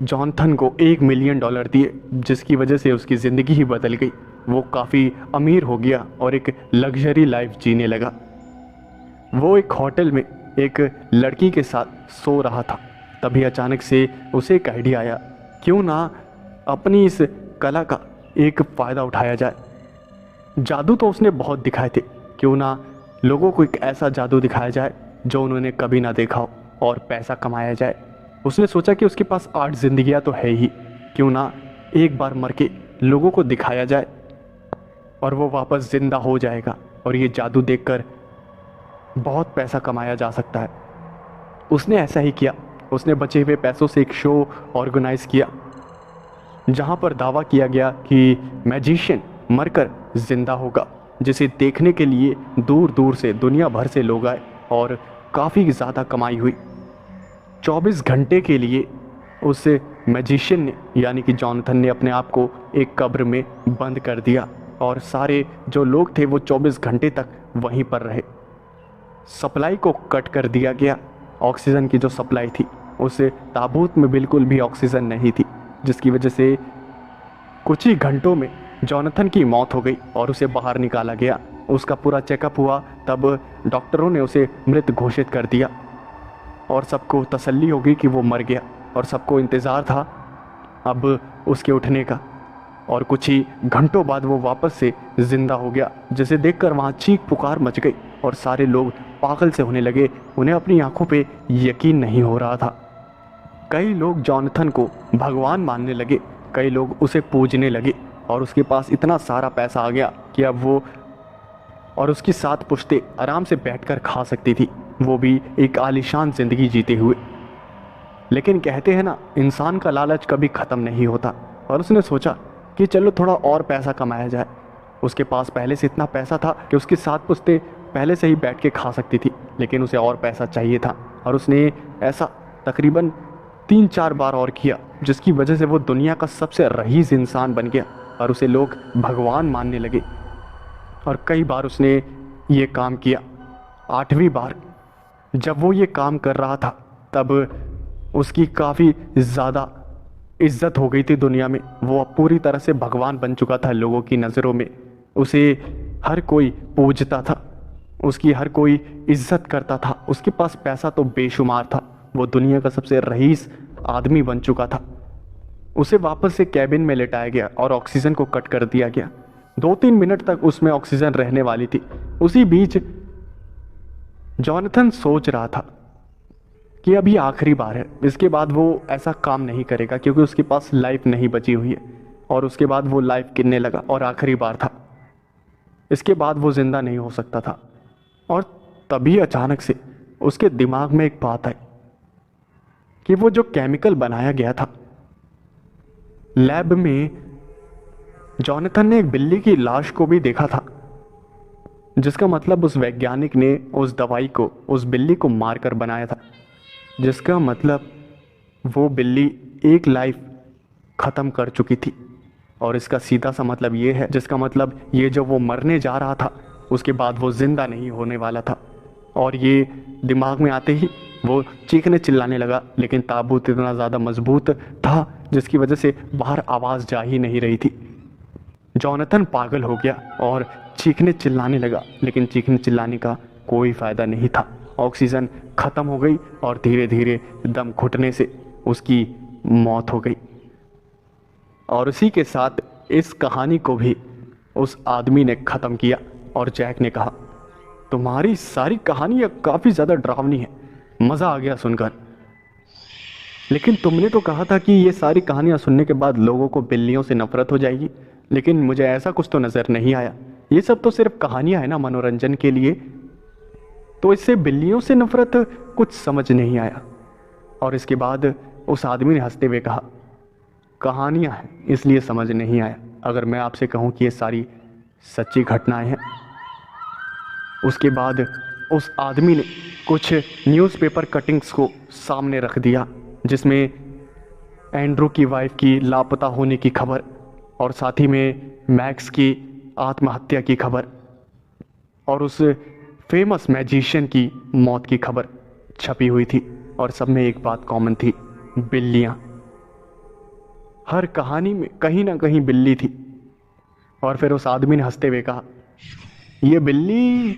जॉनथन को $1 मिलियन दिए, जिसकी वजह से उसकी ज़िंदगी ही बदल गई। वो काफ़ी अमीर हो गया और एक लग्जरी लाइफ जीने लगा। वो एक होटल में एक लड़की के साथ सो रहा था। तभी अचानक से उसे एक आइडिया आया, क्यों ना अपनी इस कला का एक फ़ायदा उठाया जाए। जादू तो उसने बहुत दिखाए थे, क्यों ना लोगों को एक ऐसा जादू दिखाया जाए जो उन्होंने कभी ना देखा हो और पैसा कमाया जाए। उसने सोचा कि उसके पास 8 जिंदगियां तो है ही, क्यों ना एक बार मर के लोगों को दिखाया जाए और वो वापस ज़िंदा हो जाएगा और ये जादू देखकर बहुत पैसा कमाया जा सकता है। उसने ऐसा ही किया। उसने बचे हुए पैसों से एक शो ऑर्गेनाइज किया जहां पर दावा किया गया कि मैजिशियन मरकर ज़िंदा होगा, जिसे देखने के लिए दूर दूर से दुनिया भर से लोग आए और काफ़ी ज़्यादा कमाई हुई। 24 घंटे के लिए उस मैजिशियन ने यानी कि जॉनथन ने अपने आप को एक कब्र में बंद कर दिया और सारे जो लोग थे वो 24 घंटे तक वहीं पर रहे। सप्लाई को कट कर दिया गया। ऑक्सीजन की जो सप्लाई थी उस ताबूत में बिल्कुल भी ऑक्सीजन नहीं थी, जिसकी वजह से कुछ ही घंटों में जॉनथन की मौत हो गई और उसे बाहर निकाला गया। उसका पूरा चेकअप हुआ, तब डॉक्टरों ने उसे मृत घोषित कर दिया और सबको तसल्ली हो गई कि वो मर गया और सबको इंतज़ार था अब उसके उठने का। और कुछ ही घंटों बाद वो वापस से ज़िंदा हो गया, जिसे देखकर वहाँ चीख पुकार मच गई और सारे लोग पागल से होने लगे। उन्हें अपनी आंखों पे यकीन नहीं हो रहा था। कई लोग जॉनथन को भगवान मानने लगे, कई लोग उसे पूजने लगे और उसके पास इतना सारा पैसा आ गया कि अब वो और उसकी 7 पुश्तें आराम से बैठकर खा सकती थी, वो भी एक आलीशान ज़िंदगी जीते हुए। लेकिन कहते हैं ना, इंसान का लालच कभी ख़त्म नहीं होता और उसने सोचा कि चलो थोड़ा और पैसा कमाया जाए। उसके पास पहले से इतना पैसा था कि उसकी 7 पुश्तें पहले से ही बैठ के खा सकती थी, लेकिन उसे और पैसा चाहिए था और उसने ऐसा तकरीबन 3-4 बार और किया, जिसकी वजह से वो दुनिया का सबसे रईस इंसान बन गया और उसे लोग भगवान मानने लगे। और कई बार उसने ये काम किया। 8वीं बार जब वो ये काम कर रहा था तब उसकी काफ़ी ज़्यादा इज्जत हो गई थी दुनिया में। वो अब पूरी तरह से भगवान बन चुका था लोगों की नज़रों में। उसे हर कोई पूजता था, उसकी हर कोई इज्जत करता था। उसके पास पैसा तो बेशुमार था, वो दुनिया का सबसे रईस आदमी बन चुका था। उसे वापस से कैबिन में लेटाया गया और ऑक्सीजन को कट कर दिया गया। 2-3 मिनट तक उसमें ऑक्सीजन रहने वाली थी। उसी बीच जॉनथन सोच रहा था कि अभी आखिरी बार है, इसके बाद वो ऐसा काम नहीं करेगा क्योंकि उसके पास लाइफ नहीं बची हुई है। और उसके बाद वो लाइफ गिनने लगा और आखिरी बार था, इसके बाद वो जिंदा नहीं हो सकता था। और तभी अचानक से उसके दिमाग में एक बात आई कि वो जो केमिकल बनाया गया था लैब में, जॉनथन ने एक बिल्ली की लाश को भी देखा था, जिसका मतलब उस वैज्ञानिक ने उस दवाई को उस बिल्ली को मारकर बनाया था, जिसका मतलब वो बिल्ली एक लाइफ ख़त्म कर चुकी थी। और इसका सीधा सा मतलब ये है, जिसका मतलब ये जो वो मरने जा रहा था उसके बाद वो ज़िंदा नहीं होने वाला था। और ये दिमाग में आते ही वो चीखने चिल्लाने लगा, लेकिन ताबूत इतना ज़्यादा मजबूत था जिसकी वजह से बाहर आवाज़ जा ही नहीं रही थी। जॉनथन पागल हो गया और चीखने चिल्लाने लगा, लेकिन चीखने चिल्लाने का कोई फ़ायदा नहीं था। ऑक्सीजन ख़त्म हो गई और धीरे धीरे दम घुटने से उसकी मौत हो गई। और उसी के साथ इस कहानी को भी उस आदमी ने ख़त्म किया। और जैक ने कहा, तुम्हारी सारी कहानियाँ काफ़ी ज़्यादा डरावनी है, मज़ा आ गया सुनकर, लेकिन तुमने तो कहा था कि ये सारी कहानियाँ सुनने के बाद लोगों को बिल्लियों से नफरत हो जाएगी, लेकिन मुझे ऐसा कुछ तो नज़र नहीं आया। ये सब तो सिर्फ कहानियाँ है ना, मनोरंजन के लिए, तो इससे बिल्लियों से नफरत कुछ समझ नहीं आया। और इसके बाद उस आदमी ने हंसते हुए कहा, कहानियाँ हैं इसलिए समझ नहीं आया, अगर मैं आपसे कहूँ कि ये सारी सच्ची घटनाएं हैं। उसके बाद उस आदमी ने कुछ न्यूज़पेपर कटिंग्स को सामने रख दिया, जिसमें एंड्रू की वाइफ की लापता होने की खबर और साथ ही में मैक्स की आत्महत्या की खबर और उस फेमस मैजिशियन की मौत की खबर छपी हुई थी। और सब में एक बात कॉमन थी, बिल्लियाँ। हर कहानी में कहीं ना कहीं बिल्ली थी। और फिर उस आदमी ने हंसते हुए कहा, ये बिल्ली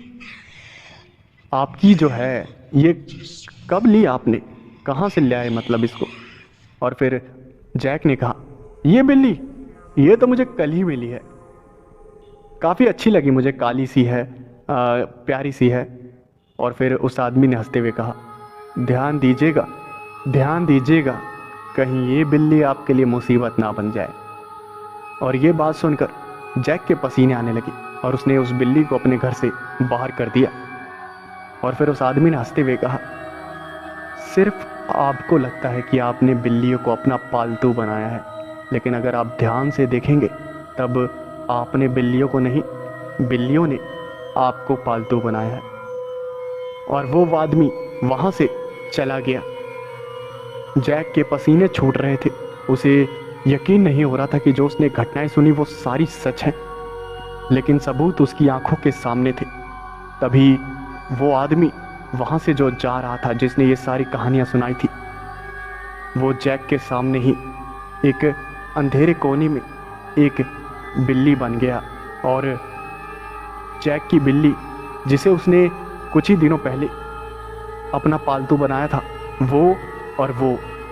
आपकी जो है, ये कब ली आपने, कहाँ से ले आए मतलब इसको? और फिर जैक ने कहा, ये बिल्ली, ये तो मुझे कल ही मिली है, काफ़ी अच्छी लगी मुझे, काली सी है, प्यारी सी है। और फिर उस आदमी ने हंसते हुए कहा, ध्यान दीजिएगा, ध्यान दीजिएगा, कहीं ये बिल्ली आपके लिए मुसीबत ना बन जाए। और ये बात सुनकर जैक के पसीने आने लगे और उसने उस बिल्ली को अपने घर से बाहर कर दिया। और फिर उस आदमी ने हंसते हुए कहा, सिर्फ आपको लगता है कि आपने बिल्लियों को अपना पालतू बनाया है, लेकिन अगर आप ध्यान से देखेंगे तब आपने बिल्लियों को नहीं, बिल्लियों ने आपको पालतू बनाया है। और वो आदमी वहाँ से चला गया। जैक के पसीने छूट रहे थे, उसे यकीन नहीं हो रहा था कि जो उसने घटनाएं सुनी वो सारी सच हैं, लेकिन सबूत उसकी आंखों के सामने थे। तभी वो आदमी वहाँ से जो जा रहा था, जिसने ये सारी कहानियाँ सुनाई थी, वो जैक के सामने ही एक अंधेरे कोने में एक बिल्ली बन गया। और जैक की बिल्ली, जिसे उसने कुछ ही दिनों पहले अपना पालतू बनाया था, वो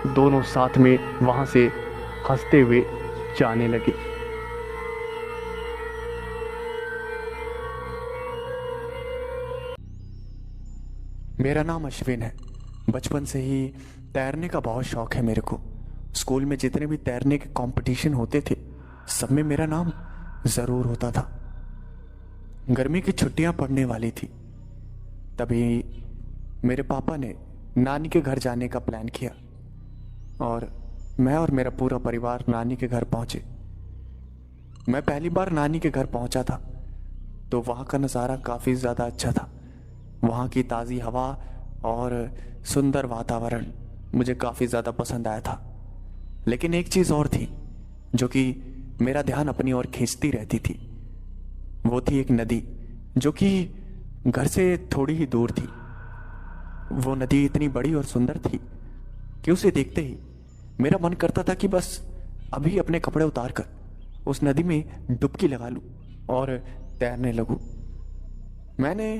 दोनों साथ में वहाँ से हंसते हुए जाने लगे। मेरा नाम अश्विन है। बचपन से ही तैरने का बहुत शौक है मेरे को। स्कूल में जितने भी तैरने के कंपटीशन होते थे, सब में मेरा नाम ज़रूर होता था। गर्मी की छुट्टियां पड़ने वाली थी, तभी मेरे पापा ने नानी के घर जाने का प्लान किया और मैं और मेरा पूरा परिवार नानी के घर पहुंचे। मैं पहली बार नानी के घर पहुंचा था तो वहाँ का नज़ारा काफ़ी ज़्यादा अच्छा था। वहाँ की ताज़ी हवा और सुंदर वातावरण मुझे काफ़ी ज़्यादा पसंद आया था। लेकिन एक चीज़ और थी जो कि मेरा ध्यान अपनी ओर खींचती रहती थी। वो थी एक नदी जो कि घर से थोड़ी ही दूर थी। वो नदी इतनी बड़ी और सुंदर थी कि उसे देखते ही मेरा मन करता था कि बस अभी अपने कपड़े उतार कर उस नदी में डुबकी लगा लूं और तैरने लगूं। मैंने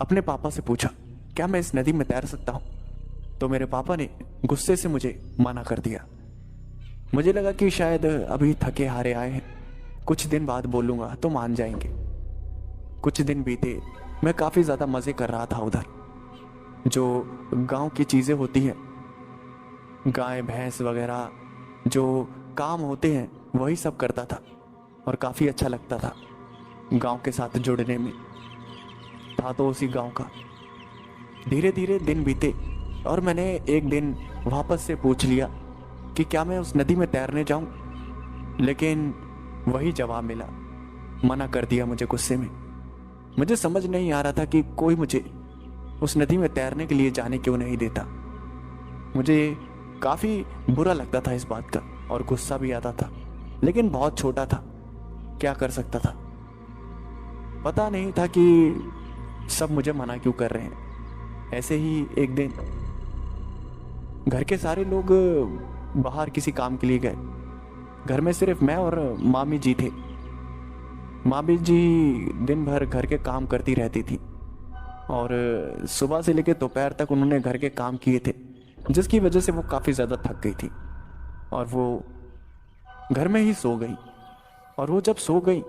अपने पापा से पूछा, क्या मैं इस नदी में तैर सकता हूं? तो मेरे पापा ने गुस्से से मुझे मना कर दिया। मुझे लगा कि शायद अभी थके हारे आए हैं, कुछ दिन बाद बोलूँगा तो मान जाएंगे। कुछ दिन बीते, मैं काफ़ी ज़्यादा मज़े कर रहा था उधर। जो गांव की चीज़ें होती हैं, गाय भैंस वगैरह जो काम होते हैं, वही सब करता था और काफ़ी अच्छा लगता था गांव के साथ जुड़ने में। था तो उसी गांव का। धीरे धीरे दिन बीते और मैंने एक दिन वापस से पूछ लिया कि क्या मैं उस नदी में तैरने जाऊं, लेकिन वही जवाब मिला, मना कर दिया मुझे गुस्से में। मुझे समझ नहीं आ रहा था कि कोई मुझे उस नदी में तैरने के लिए जाने क्यों नहीं देता। मुझे काफ़ी बुरा लगता था इस बात का और गुस्सा भी आता था, लेकिन बहुत छोटा था, क्या कर सकता था। पता नहीं था कि सब मुझे मना क्यों कर रहे हैं। ऐसे ही एक दिन घर के सारे लोग बाहर किसी काम के लिए गए। घर में सिर्फ मैं और मामी जी थे। मामी जी दिन भर घर के काम करती रहती थी और सुबह से लेकर दोपहर तक उन्होंने घर के काम किए थे, जिसकी वजह से वो काफ़ी ज़्यादा थक गई थी और वो घर में ही सो गई। और वो जब सो गई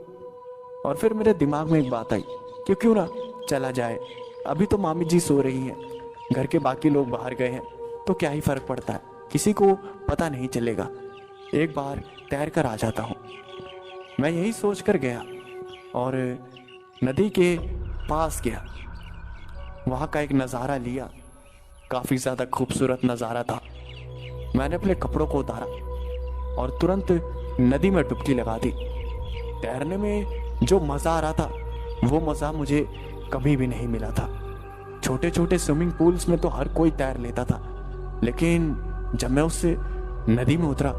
और फिर मेरे दिमाग में एक बात आई कि क्यों ना चला जाए, अभी तो मामी जी सो रही हैं, घर के बाकी लोग बाहर गए हैं, तो क्या ही फ़र्क पड़ता है, किसी को पता नहीं चलेगा, एक बार तैर कर आ जाता हूँ। मैं यही सोच कर गया और नदी के पास गया। वहाँ का एक नज़ारा लिया, काफ़ी ज़्यादा खूबसूरत नज़ारा था। मैंने अपने कपड़ों को उतारा और तुरंत नदी में डुबकी लगा दी। तैरने में जो मज़ा आ रहा था, वो मज़ा मुझे कभी भी नहीं मिला था। छोटे छोटे स्विमिंग पूल्स में तो हर कोई तैर लेता था, लेकिन जब मैं उससे नदी में उतरा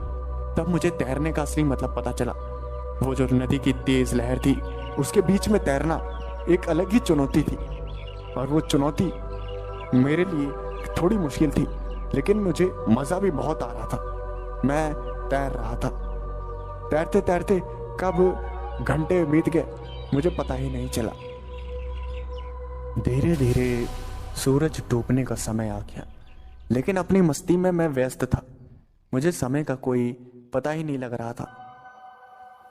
तब मुझे तैरने का असली मतलब पता चला। वो जो नदी की तेज़ लहर थी, उसके बीच में तैरना एक अलग ही चुनौती थी और वो चुनौती मेरे लिए थोड़ी मुश्किल थी, लेकिन मुझे मज़ा भी बहुत आ रहा था। मैं तैर रहा था। तैरते तैरते कब घंटे बीत गए मुझे पता ही नहीं चला। धीरे धीरे सूरज डूबने का समय आ गया, लेकिन अपनी मस्ती में मैं व्यस्त था। मुझे समय का कोई पता ही नहीं लग रहा था।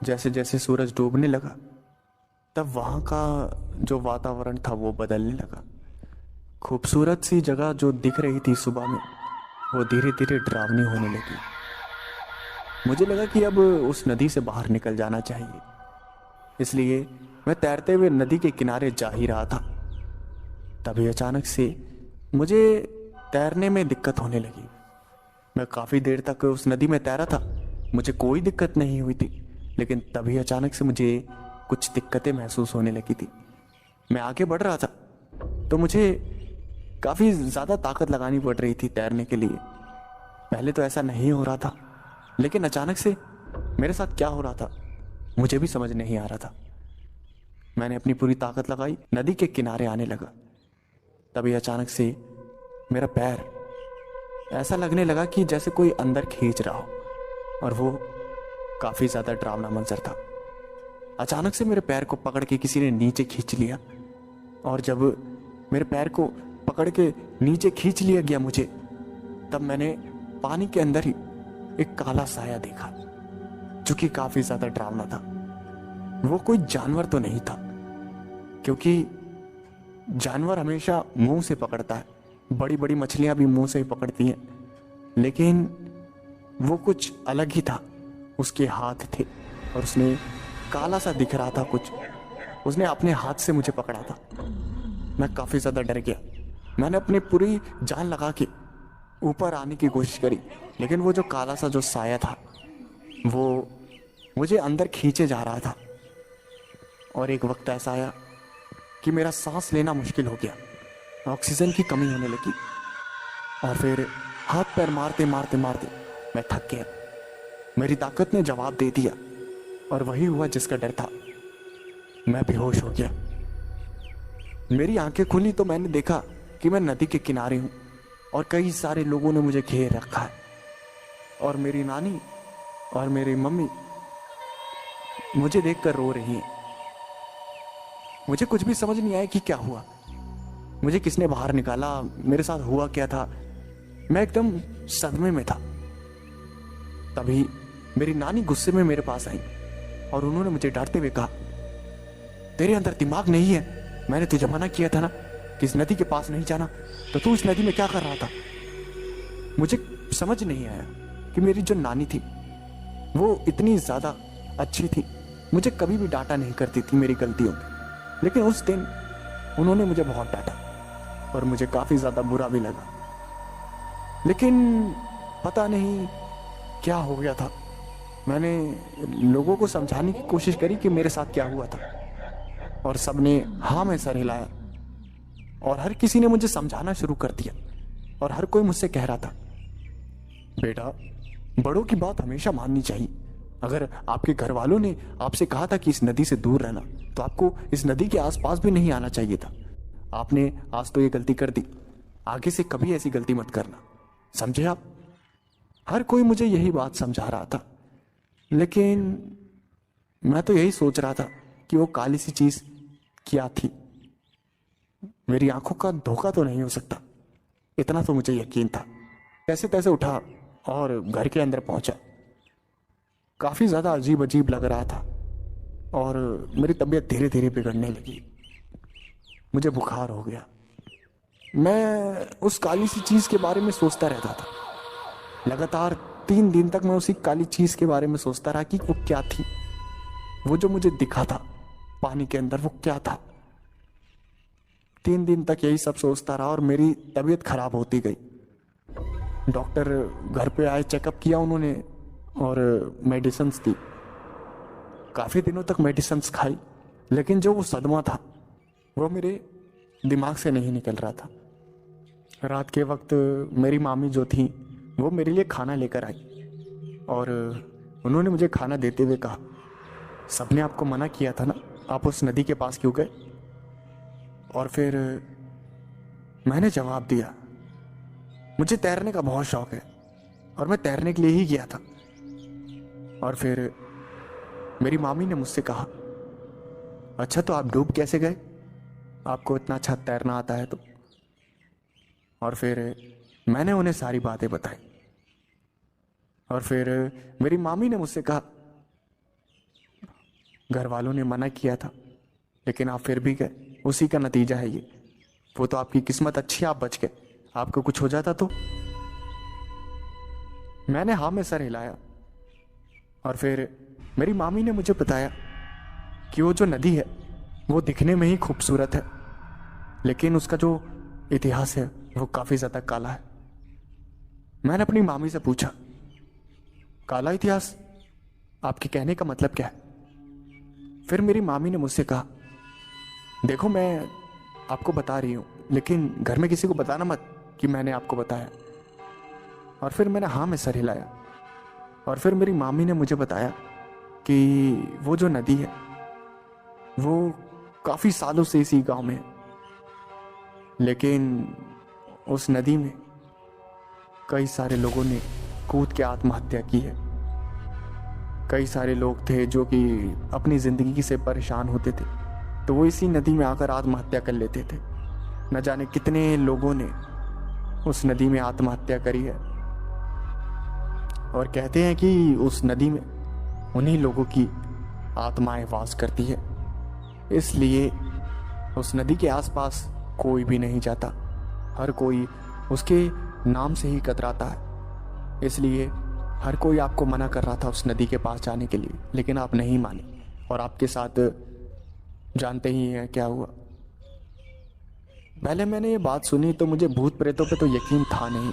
जैसे जैसे सूरज डूबने लगा तब वहाँ का जो वातावरण था वो बदलने लगा। खूबसूरत सी जगह जो दिख रही थी सुबह में, वो धीरे धीरे डरावनी होने लगी। मुझे लगा कि अब उस नदी से बाहर निकल जाना चाहिए, इसलिए मैं तैरते हुए नदी के किनारे जा ही रहा था। तभी अचानक से मुझे तैरने में दिक्कत होने लगी। मैं काफ़ी देर तक उस नदी में तैरा था, मुझे कोई दिक्कत नहीं हुई थी, लेकिन तभी अचानक से मुझे कुछ दिक्कतें महसूस होने लगी थी। मैं आगे बढ़ रहा था तो मुझे काफ़ी ज़्यादा ताकत लगानी पड़ रही थी तैरने के लिए। पहले तो ऐसा नहीं हो रहा था, लेकिन अचानक से मेरे साथ क्या हो रहा था मुझे भी समझ नहीं आ रहा था। मैंने अपनी पूरी ताकत लगाई, नदी के किनारे आने लगा। तभी अचानक से मेरा पैर ऐसा लगने लगा कि जैसे कोई अंदर खींच रहा हो, और वो काफ़ी ज़्यादा डरावना मंजर था। अचानक से मेरे पैर को पकड़ के किसी ने नीचे खींच लिया, और जब मेरे पैर को पकड़ के नीचे खींच लिया गया मुझे, तब मैंने पानी के अंदर ही एक काला साया देखा जो कि काफ़ी ज़्यादा डरावना था। वो कोई जानवर तो नहीं था, क्योंकि जानवर हमेशा मुंह से पकड़ता है, बड़ी बड़ी मछलियां भी मुंह से ही पकड़ती हैं, लेकिन वो कुछ अलग ही था। उसके हाथ थे और उसने काला सा दिख रहा था कुछ, उसने अपने हाथ से मुझे पकड़ा था। मैं काफ़ी ज़्यादा डर गया। मैंने अपनी पूरी जान लगा के ऊपर आने की कोशिश करी, लेकिन वो जो काला सा जो साया था वो मुझे अंदर खींचे जा रहा था। और एक वक्त ऐसा आया कि मेरा सांस लेना मुश्किल हो गया, ऑक्सीजन की कमी होने लगी, और फिर हाथ पैर मारते मारते मारते मैं थक गया। मेरी ताकत ने जवाब दे दिया, और वही हुआ जिसका डर था। मैं बेहोश हो गया। मेरी आंखें खुली तो मैंने देखा कि मैं नदी के किनारे हूं और कई सारे लोगों ने मुझे घेर रखा है, और मेरी नानी और मेरी मम्मी मुझे देखकर रो रही हैं। मुझे कुछ भी समझ नहीं आया कि क्या हुआ, मुझे किसने बाहर निकाला, मेरे साथ हुआ क्या था। मैं एकदम सदमे में था। तभी मेरी नानी गुस्से में मेरे पास आई और उन्होंने मुझे डांटते हुए कहा, तेरे अंदर दिमाग नहीं है? मैंने तुझे मना किया था ना कि इस नदी के पास नहीं जाना, तो तू इस नदी में क्या कर रहा था? मुझे समझ नहीं आया कि मेरी जो नानी थी वो इतनी ज़्यादा अच्छी थी, मुझे कभी भी डांटा नहीं करती थी मेरी गलतियों पे, लेकिन उस दिन उन्होंने मुझे बहुत डांटा और मुझे काफ़ी ज़्यादा बुरा भी लगा। लेकिन पता नहीं क्या हो गया था। मैंने लोगों को समझाने की कोशिश करी कि मेरे साथ क्या हुआ था, और सबने हाँ में सर हिलाया, और हर किसी ने मुझे समझाना शुरू कर दिया, और हर कोई मुझसे कह रहा था, बेटा बड़ों की बात हमेशा माननी चाहिए। अगर आपके घर वालों ने आपसे कहा था कि इस नदी से दूर रहना, तो आपको इस नदी के आसपास भी नहीं आना चाहिए था। आपने आज तो ये गलती कर दी, आगे से कभी ऐसी गलती मत करना, समझे आप? हर कोई मुझे यही बात समझा रहा था, लेकिन मैं तो यही सोच रहा था कि वो काली सी चीज क्या थी। मेरी आंखों का धोखा तो नहीं हो सकता, इतना तो मुझे यकीन था। कैसे तैसे उठा और घर के अंदर पहुंचा। काफ़ी ज़्यादा अजीब अजीब लग रहा था, और मेरी तबीयत धीरे धीरे बिगड़ने लगी। मुझे बुखार हो गया। मैं उस काली सी चीज़ के बारे में सोचता रहता था। लगातार 3 दिन तक मैं उसी काली चीज़ के बारे में सोचता रहा कि वो क्या थी, वो जो मुझे दिखा था पानी के अंदर, वो क्या था। 3 दिन तक यही सब सोचता रहा और मेरी तबीयत खराब होती गई। डॉक्टर घर पे आए, चेकअप किया उन्होंने और मेडिसिन्स दी। काफ़ी दिनों तक मेडिसिन्स खाई, लेकिन जो वो सदमा था वो मेरे दिमाग से नहीं निकल रहा था। रात के वक्त मेरी मामी जो थी वो मेरे लिए खाना लेकर आई, और उन्होंने मुझे खाना देते हुए कहा, सबने आपको मना किया था ना, आप उस नदी के पास क्यों गए? और फिर मैंने जवाब दिया, मुझे तैरने का बहुत शौक है और मैं तैरने के लिए ही गया था। और फिर मेरी मामी ने मुझसे कहा, अच्छा तो आप डूब कैसे गए, आपको इतना अच्छा तैरना आता है तो। और फिर मैंने उन्हें सारी बातें बताई। और फिर मेरी मामी ने मुझसे कहा, घर वालों ने मना किया था लेकिन आप फिर भी गए, उसी का नतीजा है ये। वो तो आपकी किस्मत अच्छी, आप बच गए, आपको कुछ हो जाता तो। मैंने हाँ में सर हिलाया। और फिर मेरी मामी ने मुझे बताया कि वो जो नदी है वो दिखने में ही खूबसूरत है, लेकिन उसका जो इतिहास है वो काफी ज्यादा काला है। मैंने अपनी मामी से पूछा, काला इतिहास, आपके कहने का मतलब क्या है? फिर मेरी मामी ने मुझसे कहा, देखो मैं आपको बता रही हूं, लेकिन घर में किसी को बताना मत कि मैंने आपको बताया। और फिर मैंने हाँ में सर हिलाया। और फिर मेरी मामी ने मुझे बताया कि वो जो नदी है वो काफी सालों से इसी गांव में है, लेकिन उस नदी में कई सारे लोगों ने कूद के आत्महत्या की है। कई सारे लोग थे जो कि अपनी जिंदगी से परेशान होते थे, तो वो इसी नदी में आकर आत्महत्या कर लेते थे। न जाने कितने लोगों ने उस नदी में आत्महत्या करी है। और कहते हैं कि उस नदी में उन्हीं लोगों की आत्माएं वास करती है, इसलिए उस नदी के आसपास कोई भी नहीं जाता। हर कोई उसके नाम से ही कतराता है, इसलिए हर कोई आपको मना कर रहा था उस नदी के पास जाने के लिए, लेकिन आप नहीं माने। और आपके साथ जानते ही हैं क्या हुआ। पहले मैंने ये बात सुनी तो मुझे भूत प्रेतों पे तो यकीन था नहीं,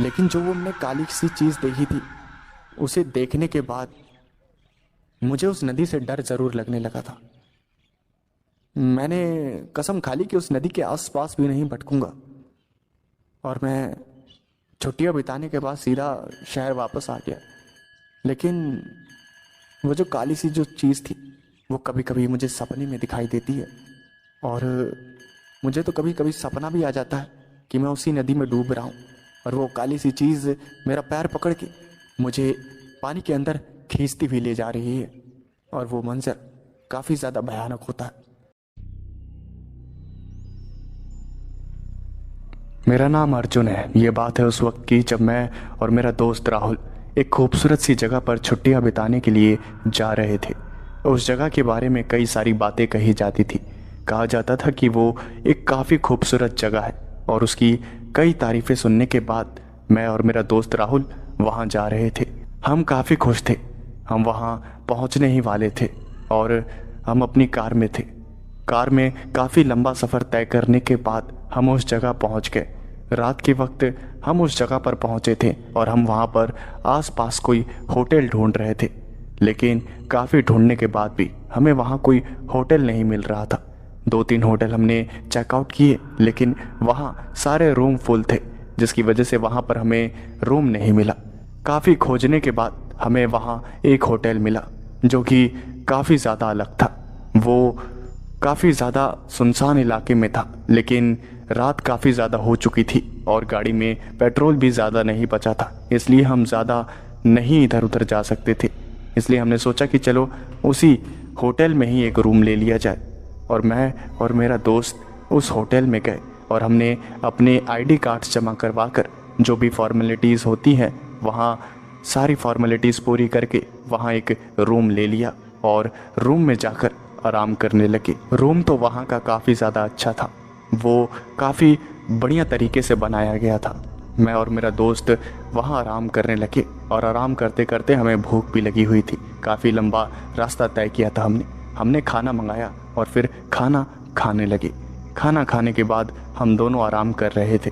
लेकिन जो वो मैंने काली सी चीज देखी थी, उसे देखने के बाद मुझे उस नदी से डर जरूर लगने लगा था। मैंने कसम खा ली कि उस नदी के आसपास भी नहीं भटकूंगा। और मैं छुट्टियां बिताने के बाद सीधा शहर वापस आ गया। लेकिन वो जो काली सी जो चीज़ थी वो कभी कभी मुझे सपने में दिखाई देती है, और मुझे तो कभी कभी सपना भी आ जाता है कि मैं उसी नदी में डूब रहा हूँ और वो काली सी चीज़ मेरा पैर पकड़ के मुझे पानी के अंदर खींचती हुई ले जा रही है, और वो मंजर काफ़ी ज़्यादा भयानक होता है। मेरा नाम अर्जुन है। ये बात है उस वक्त की जब मैं और मेरा दोस्त राहुल एक खूबसूरत सी जगह पर छुट्टियां बिताने के लिए जा रहे थे। उस जगह के बारे में कई सारी बातें कही जाती थी। कहा जाता था कि वो एक काफ़ी खूबसूरत जगह है, और उसकी कई तारीफ़ें सुनने के बाद मैं और मेरा दोस्त राहुल वहाँ जा रहे थे। हम काफ़ी खुश थे। हम वहाँ पहुँचने ही वाले थे और हम अपनी कार में थे। कार में काफ़ी लंबा सफ़र तय करने के बाद हम उस जगह पहुँच गए। रात के वक्त हम उस जगह पर पहुँचे थे और हम वहाँ पर आसपास कोई होटल ढूंढ रहे थे, लेकिन काफ़ी ढूंढने के बाद भी हमें वहाँ कोई होटल नहीं मिल रहा था। 2-3 होटल हमने चेकआउट किए, लेकिन वहाँ सारे रूम फुल थे, जिसकी वजह से वहाँ पर हमें रूम नहीं मिला। काफ़ी खोजने के बाद हमें वहाँ एक होटल मिला जो कि काफ़ी ज़्यादा अलग था। वो काफ़ी ज़्यादा सुनसान इलाके में था, लेकिन रात काफ़ी ज़्यादा हो चुकी थी और गाड़ी में पेट्रोल भी ज़्यादा नहीं बचा था, इसलिए हम ज़्यादा नहीं इधर उधर जा सकते थे। इसलिए हमने सोचा कि चलो उसी होटल में ही एक रूम ले लिया जाए। और मैं और मेरा दोस्त उस होटल में गए और हमने अपने आईडी कार्ड्स जमा करवा कर जो भी फॉर्मेलिटीज़ होती हैं वहाँ सारी फॉर्मेलिटीज़ पूरी करके वहाँ एक रूम ले लिया और रूम में जाकर आराम करने लगे। रूम तो वहाँ का काफ़ी ज़्यादा अच्छा था, वो काफ़ी बढ़िया तरीके से बनाया गया था। मैं और मेरा दोस्त वहाँ आराम करने लगे और आराम करते करते हमें भूख भी लगी हुई थी। काफ़ी लंबा रास्ता तय किया था हमने खाना मंगाया और फिर खाना खाने लगे। खाना खाने के बाद हम दोनों आराम कर रहे थे,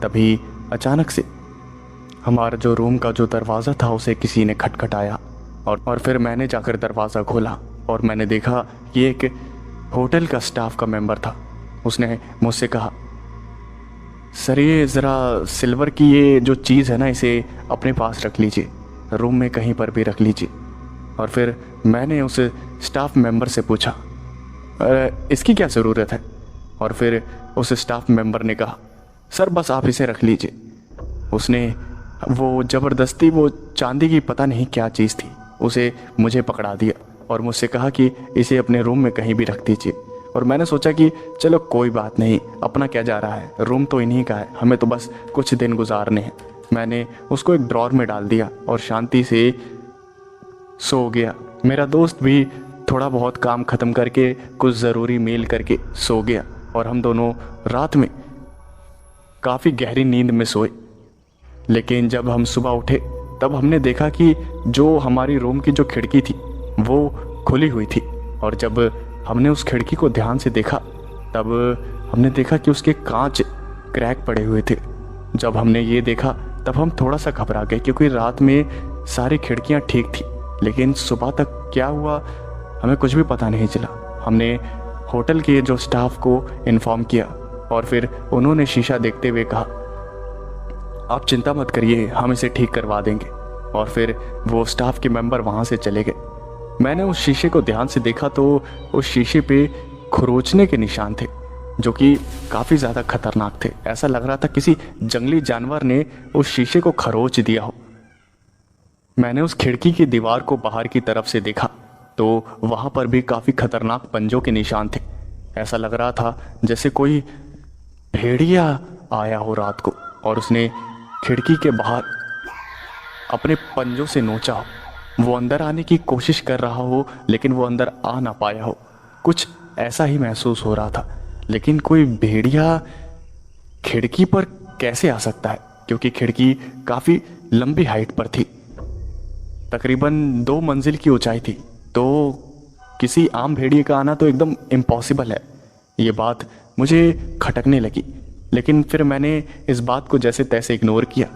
तभी अचानक से हमारा जो रूम का जो दरवाज़ा था उसे किसी ने खटखटाया और फिर मैंने जाकर दरवाज़ा खोला और मैंने देखा कि एक होटल का स्टाफ का मेंबर था। उसने मुझसे कहा, सर ये ज़रा सिल्वर की ये जो चीज़ है ना, इसे अपने पास रख लीजिए, रूम में कहीं पर भी रख लीजिए। और फिर मैंने उस स्टाफ मेंबर से पूछा, इसकी क्या ज़रूरत है? और फिर उस स्टाफ मेंबर ने कहा, सर बस आप इसे रख लीजिए। उसने वो ज़बरदस्ती वो चांदी की पता नहीं क्या चीज़ थी उसे मुझे पकड़ा दिया और मुझसे कहा कि इसे अपने रूम में कहीं भी रख दीजिए। और मैंने सोचा कि चलो कोई बात नहीं, अपना क्या जा रहा है, रूम तो इन्हीं का है, हमें तो बस कुछ दिन गुजारने हैं। मैंने उसको एक ड्रॉर में डाल दिया और शांति से सो गया। मेरा दोस्त भी थोड़ा बहुत काम ख़त्म करके कुछ ज़रूरी मेल करके सो गया और हम दोनों रात में काफ़ी गहरी नींद में सोए। लेकिन जब हम सुबह उठे तब हमने देखा कि जो हमारी रूम की जो खिड़की थी वो खुली हुई थी। और जब हमने उस खिड़की को ध्यान से देखा तब हमने देखा कि उसके कांच क्रैक पड़े हुए थे। जब हमने ये देखा तब हम थोड़ा सा घबरा गए, क्योंकि रात में सारी खिड़कियां ठीक थी, लेकिन सुबह तक क्या हुआ हमें कुछ भी पता नहीं चला। हमने होटल के जो स्टाफ को इन्फॉर्म किया और फिर उन्होंने शीशा देखते हुए कहा, आप चिंता मत करिए, हम इसे ठीक करवा देंगे। और फिर वो स्टाफ के मेंबर वहाँ से चले गए। मैंने उस शीशे को ध्यान से देखा तो उस शीशे पे खरोंचने के निशान थे, जो कि काफ़ी ज़्यादा खतरनाक थे। ऐसा लग रहा था किसी जंगली जानवर ने उस शीशे को खरोंच दिया हो। मैंने उस खिड़की की दीवार को बाहर की तरफ से देखा तो वहाँ पर भी काफ़ी खतरनाक पंजों के निशान थे। ऐसा लग रहा था जैसे कोई भेड़िया आया हो रात को और उसने खिड़की के बाहर अपने पंजों से नोचा हो। वो अंदर आने की कोशिश कर रहा हो लेकिन वो अंदर आ ना पाया हो, कुछ ऐसा ही महसूस हो रहा था। लेकिन कोई भेड़िया खिड़की पर कैसे आ सकता है, क्योंकि खिड़की काफ़ी लंबी हाइट पर थी, तकरीबन 2 मंजिल की ऊंचाई थी। तो किसी आम भेड़िए का आना तो एकदम इम्पॉसिबल है। ये बात मुझे खटकने लगी, लेकिन फिर मैंने इस बात को जैसे तैसे इग्नोर किया।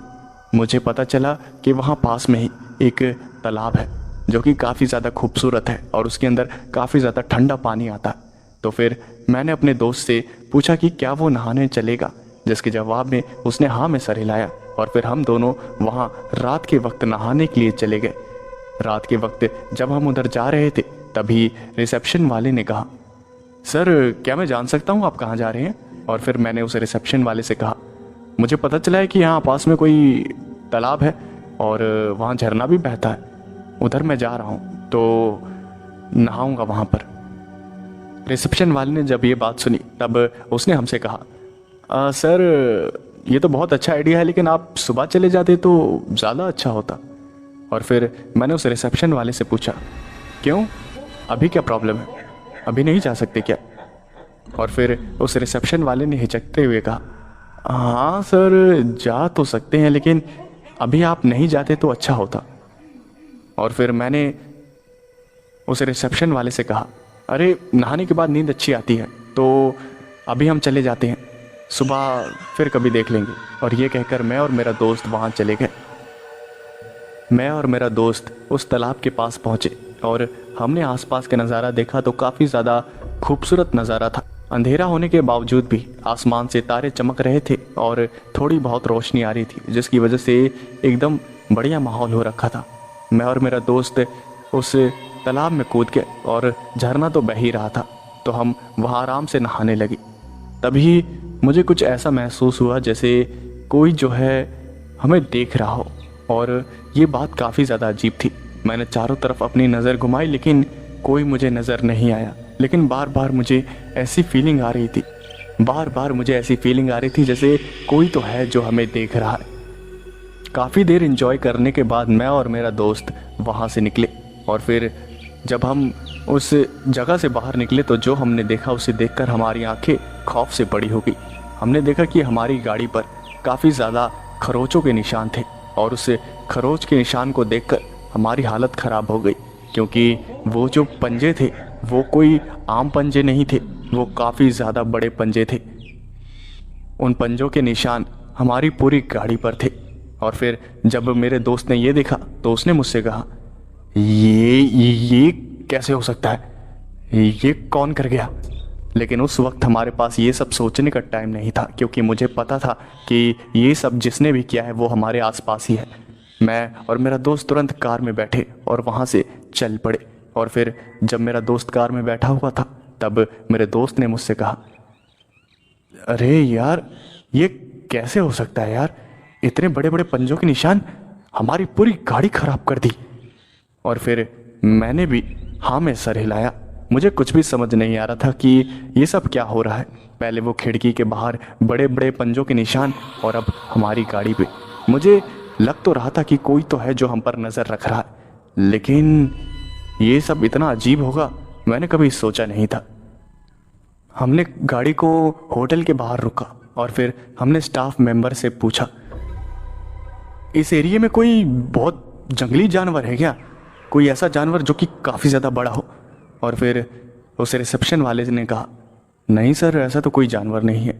मुझे पता चला कि वहाँ पास में ही एक तालाब है जो कि काफ़ी ज़्यादा खूबसूरत है और उसके अंदर काफ़ी ज़्यादा ठंडा पानी आता है। तो फिर मैंने अपने दोस्त से पूछा कि क्या वो नहाने चलेगा, जिसके जवाब में उसने हाँ में सर हिलाया और फिर हम दोनों वहाँ रात के वक्त नहाने के लिए चले गए। रात के वक्त जब हम उधर जा रहे थे तभी रिसेप्शन वाले ने कहा, सर क्या मैं जान सकता हूँ आप कहाँ जा रहे हैं? और फिर मैंने उस रिसेप्शन वाले से कहा, मुझे पता चला है कि यहाँ पास में कोई तालाब है और वहाँ झरना भी बहता है, उधर मैं जा रहा हूँ तो नहाऊंगा वहाँ पर। रिसेप्शन वाले ने जब ये बात सुनी तब उसने हमसे कहा, सर ये तो बहुत अच्छा आइडिया है, लेकिन आप सुबह चले जाते तो ज़्यादा अच्छा होता। और फिर मैंने उस रिसेप्शन वाले से पूछा, क्यों, अभी क्या प्रॉब्लम है, अभी नहीं जा सकते क्या? और फिर उस रिसेप्शन वाले ने हिचकते हुए कहा, हाँ सर जा तो सकते हैं, लेकिन अभी आप नहीं जाते तो अच्छा होता। और फिर मैंने उस रिसेप्शन वाले से कहा, अरे नहाने के बाद नींद अच्छी आती है तो अभी हम चले जाते हैं, सुबह फिर कभी देख लेंगे। और ये कहकर मैं और मेरा दोस्त वहाँ चले गए। मैं और मेरा दोस्त उस तालाब के पास पहुँचे और हमने आसपास का नज़ारा देखा तो काफ़ी ज़्यादा खूबसूरत नज़ारा था। अंधेरा होने के बावजूद भी आसमान से तारे चमक रहे थे और थोड़ी बहुत रोशनी आ रही थी, जिसकी वजह से एकदम बढ़िया माहौल हो रखा था। मैं और मेरा दोस्त उस तालाब में कूद गए और झरना तो बह ही रहा था, तो हम वहाँ आराम से नहाने लगे। तभी मुझे कुछ ऐसा महसूस हुआ जैसे कोई जो है हमें देख रहा हो, और ये बात काफ़ी ज़्यादा अजीब थी। मैंने चारों तरफ अपनी नज़र घुमाई लेकिन कोई मुझे नज़र नहीं आया। लेकिन बार बार मुझे ऐसी फीलिंग आ रही थी, जैसे कोई तो है जो हमें देख रहा है। काफ़ी देर एंजॉय करने के बाद मैं और मेरा दोस्त वहाँ से निकले और फिर जब हम उस जगह से बाहर निकले तो जो हमने देखा उसे देखकर हमारी आंखें खौफ से बड़ी हो गई। हमने देखा कि हमारी गाड़ी पर काफ़ी ज़्यादा खरोचों के निशान थे और उस खरोच के निशान को देखकर हमारी हालत ख़राब हो गई, क्योंकि वो जो पंजे थे वो कोई आम पंजे नहीं थे, वो काफ़ी ज़्यादा बड़े पंजे थे। उन पंजों के निशान हमारी पूरी गाड़ी पर थे। और फिर जब मेरे दोस्त ने ये देखा तो उसने मुझसे कहा, ये कैसे हो सकता है, ये कौन कर गया? लेकिन उस वक्त हमारे पास ये सब सोचने का टाइम नहीं था, क्योंकि मुझे पता था कि ये सब जिसने भी किया है वो हमारे आसपास ही है। मैं और मेरा दोस्त तुरंत कार में बैठे और वहाँ से चल पड़े। और फिर जब मेरा दोस्त कार में बैठा हुआ था तब मेरे दोस्त ने मुझसे कहा, अरे यार ये कैसे हो सकता है यार, इतने बड़े बड़े पंजों के निशान, हमारी पूरी गाड़ी खराब कर दी। और फिर मैंने भी हाँ में सर हिलाया। मुझे कुछ भी समझ नहीं आ रहा था कि ये सब क्या हो रहा है। पहले वो खिड़की के बाहर बड़े बड़े पंजों के निशान, और अब हमारी गाड़ी पे। मुझे लग तो रहा था कि कोई तो है जो हम पर नज़र रख रहा है, लेकिन ये सब इतना अजीब होगा मैंने कभी सोचा नहीं था। हमने गाड़ी को होटल के बाहर रुका और फिर हमने स्टाफ मेंबर से पूछा, इस एरिया में कोई बहुत जंगली जानवर है क्या? कोई ऐसा जानवर जो कि काफ़ी ज़्यादा बड़ा हो? और फिर उस रिसेप्शन वाले ने कहा, नहीं सर, ऐसा तो कोई जानवर नहीं है।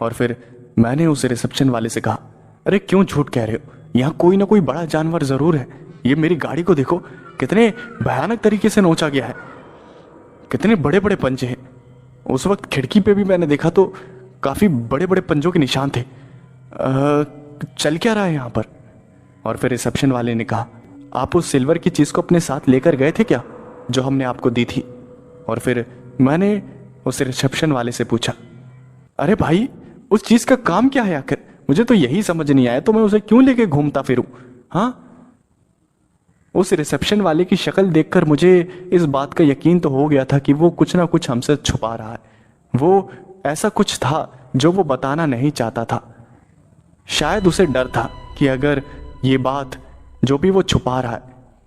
और फिर मैंने उस रिसेप्शन वाले से कहा, अरे क्यों झूठ कह रहे हो, यहाँ कोई ना कोई बड़ा जानवर ज़रूर है। ये मेरी गाड़ी को देखो, कितने भयानक तरीके से नोचा गया है, कितने बड़े बड़े पंजे हैं। उस वक्त खिड़की पे भी मैंने देखा तो काफ़ी बड़े बड़े पंजों के निशान थे। चल क्या रहा है यहाँ पर? और फिर रिसेप्शन वाले ने कहा, आप उस सिल्वर की चीज़ को अपने साथ लेकर गए थे क्या, जो हमने आपको दी थी? और फिर मैंने उस रिसेप्शन वाले से पूछा, अरे भाई उस चीज़ का काम क्या है आखिर? मुझे तो यही समझ नहीं आया, तो मैं उसे क्यों लेके घूमता फिरूं? हाँ, उस रिसेप्शन वाले की शक्ल देखकर मुझे इस बात का यकीन तो हो गया था कि वो कुछ ना कुछ हमसे छुपा रहा है। वो ऐसा कुछ था जो वो बताना नहीं चाहता था। शायद उसे डर था कि अगर ये बात जो भी वो छुपा रहा है,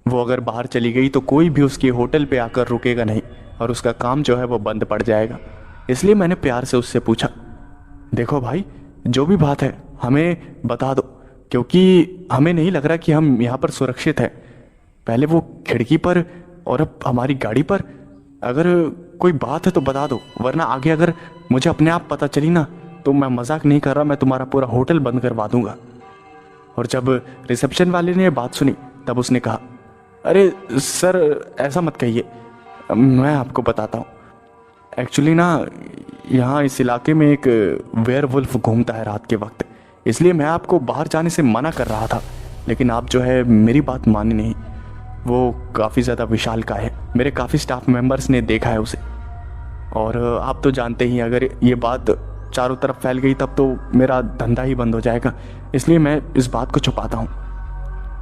वो अगर बाहर चली गई तो कोई भी उसके होटल पे आकर रुकेगा नहीं और उसका काम जो है वो बंद पड़ जाएगा। इसलिए मैंने प्यार से उससे पूछा, देखो भाई, जो भी बात है हमें बता दो, क्योंकि हमें नहीं लग रहा कि हम यहाँ पर सुरक्षित हैं। पहले वो खिड़की पर और अब हमारी गाड़ी पर, अगर कोई बात है तो बता दो, वरना आगे अगर मुझे अपने आप पता चली ना, तो मैं मजाक नहीं कर रहा, मैं तुम्हारा पूरा होटल बंद करवा दूंगा। और जब रिसेप्शन वाले ने ये बात सुनी तब उसने कहा, अरे सर ऐसा मत कहिए, मैं आपको बताता हूँ। एक्चुअली ना यहाँ इस इलाके में एक वेयरवुल्फ घूमता है रात के वक्त, इसलिए मैं आपको बाहर जाने से मना कर रहा था, लेकिन आप जो है मेरी बात मानी नहीं। वो काफ़ी ज़्यादा विशालकाय है, मेरे काफ़ी स्टाफ मेंबर्स ने देखा है उसे, और आप तो जानते ही अगर ये बात चारों तरफ फैल गई तब तो मेरा धंधा ही बंद हो जाएगा, इसलिए मैं इस बात को छुपाता हूँ।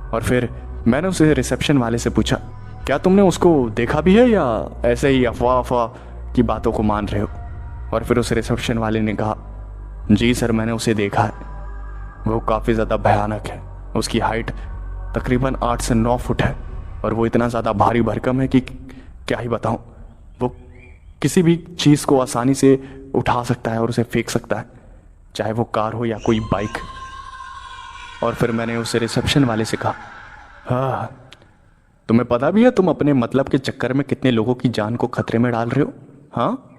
और फिर मैंने उसे रिसेप्शन वाले से पूछा, क्या तुमने उसको देखा भी है या ऐसे ही अफवाह अफवाह की बातों को मान रहे हो? और फिर उस रिसेप्शन वाले ने कहा, जी सर, मैंने उसे देखा है। वो काफ़ी ज़्यादा भयानक है, उसकी हाइट तकरीबन 8 से 9 फुट है और वो इतना ज़्यादा भारी भरकम है कि क्या ही बताऊं। वो किसी भी चीज़ को आसानी से उठा सकता है और उसे फेंक सकता है, चाहे वो कार हो या कोई बाइक। और फिर मैंने उस रिसेप्शन वाले से कहा, हाँ, तुम्हें पता भी है तुम अपने मतलब के चक्कर में कितने लोगों की जान को खतरे में डाल रहे हो? हाँ,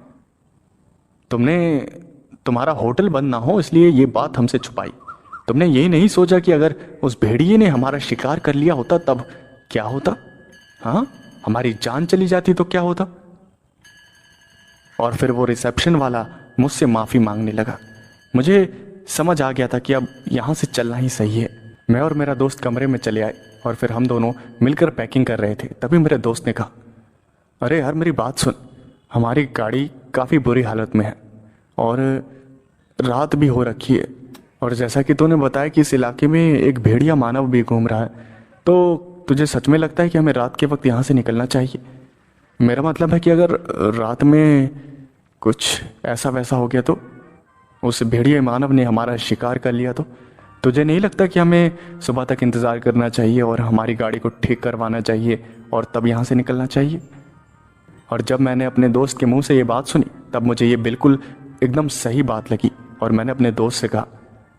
तुम्हारा होटल बंद ना हो इसलिए ये बात हमसे छुपाई। तुमने ये नहीं सोचा कि अगर उस भेड़िए ने हमारा शिकार कर लिया होता तब क्या होता? हाँ, हमारी जान चली जाती तो क्या होता? और फिर वो रिसेप्शन वाला मुझसे माफ़ी मांगने लगा। मुझे समझ आ गया था कि अब यहाँ से चलना ही सही है। मैं और मेरा दोस्त कमरे में चले आए और फिर हम दोनों मिलकर पैकिंग कर रहे थे। तभी मेरे दोस्त ने कहा, अरे यार मेरी बात सुन, हमारी गाड़ी काफ़ी बुरी हालत में है और रात भी हो रखी है, और जैसा कि तूने बताया कि इस इलाके में एक भेड़िया मानव भी घूम रहा है, तो तुझे सच में लगता है कि हमें रात के वक्त यहाँ से निकलना चाहिए? मेरा मतलब है कि अगर रात में कुछ ऐसा वैसा हो गया तो, उस भेड़िया मानव ने हमारा शिकार कर लिया तो तुझे नहीं लगता कि हमें सुबह तक इंतज़ार करना चाहिए और हमारी गाड़ी को ठीक करवाना चाहिए और तब यहाँ से निकलना चाहिए? और जब मैंने अपने दोस्त के मुंह से ये बात सुनी तब मुझे ये बिल्कुल एकदम सही बात लगी और मैंने अपने दोस्त से कहा,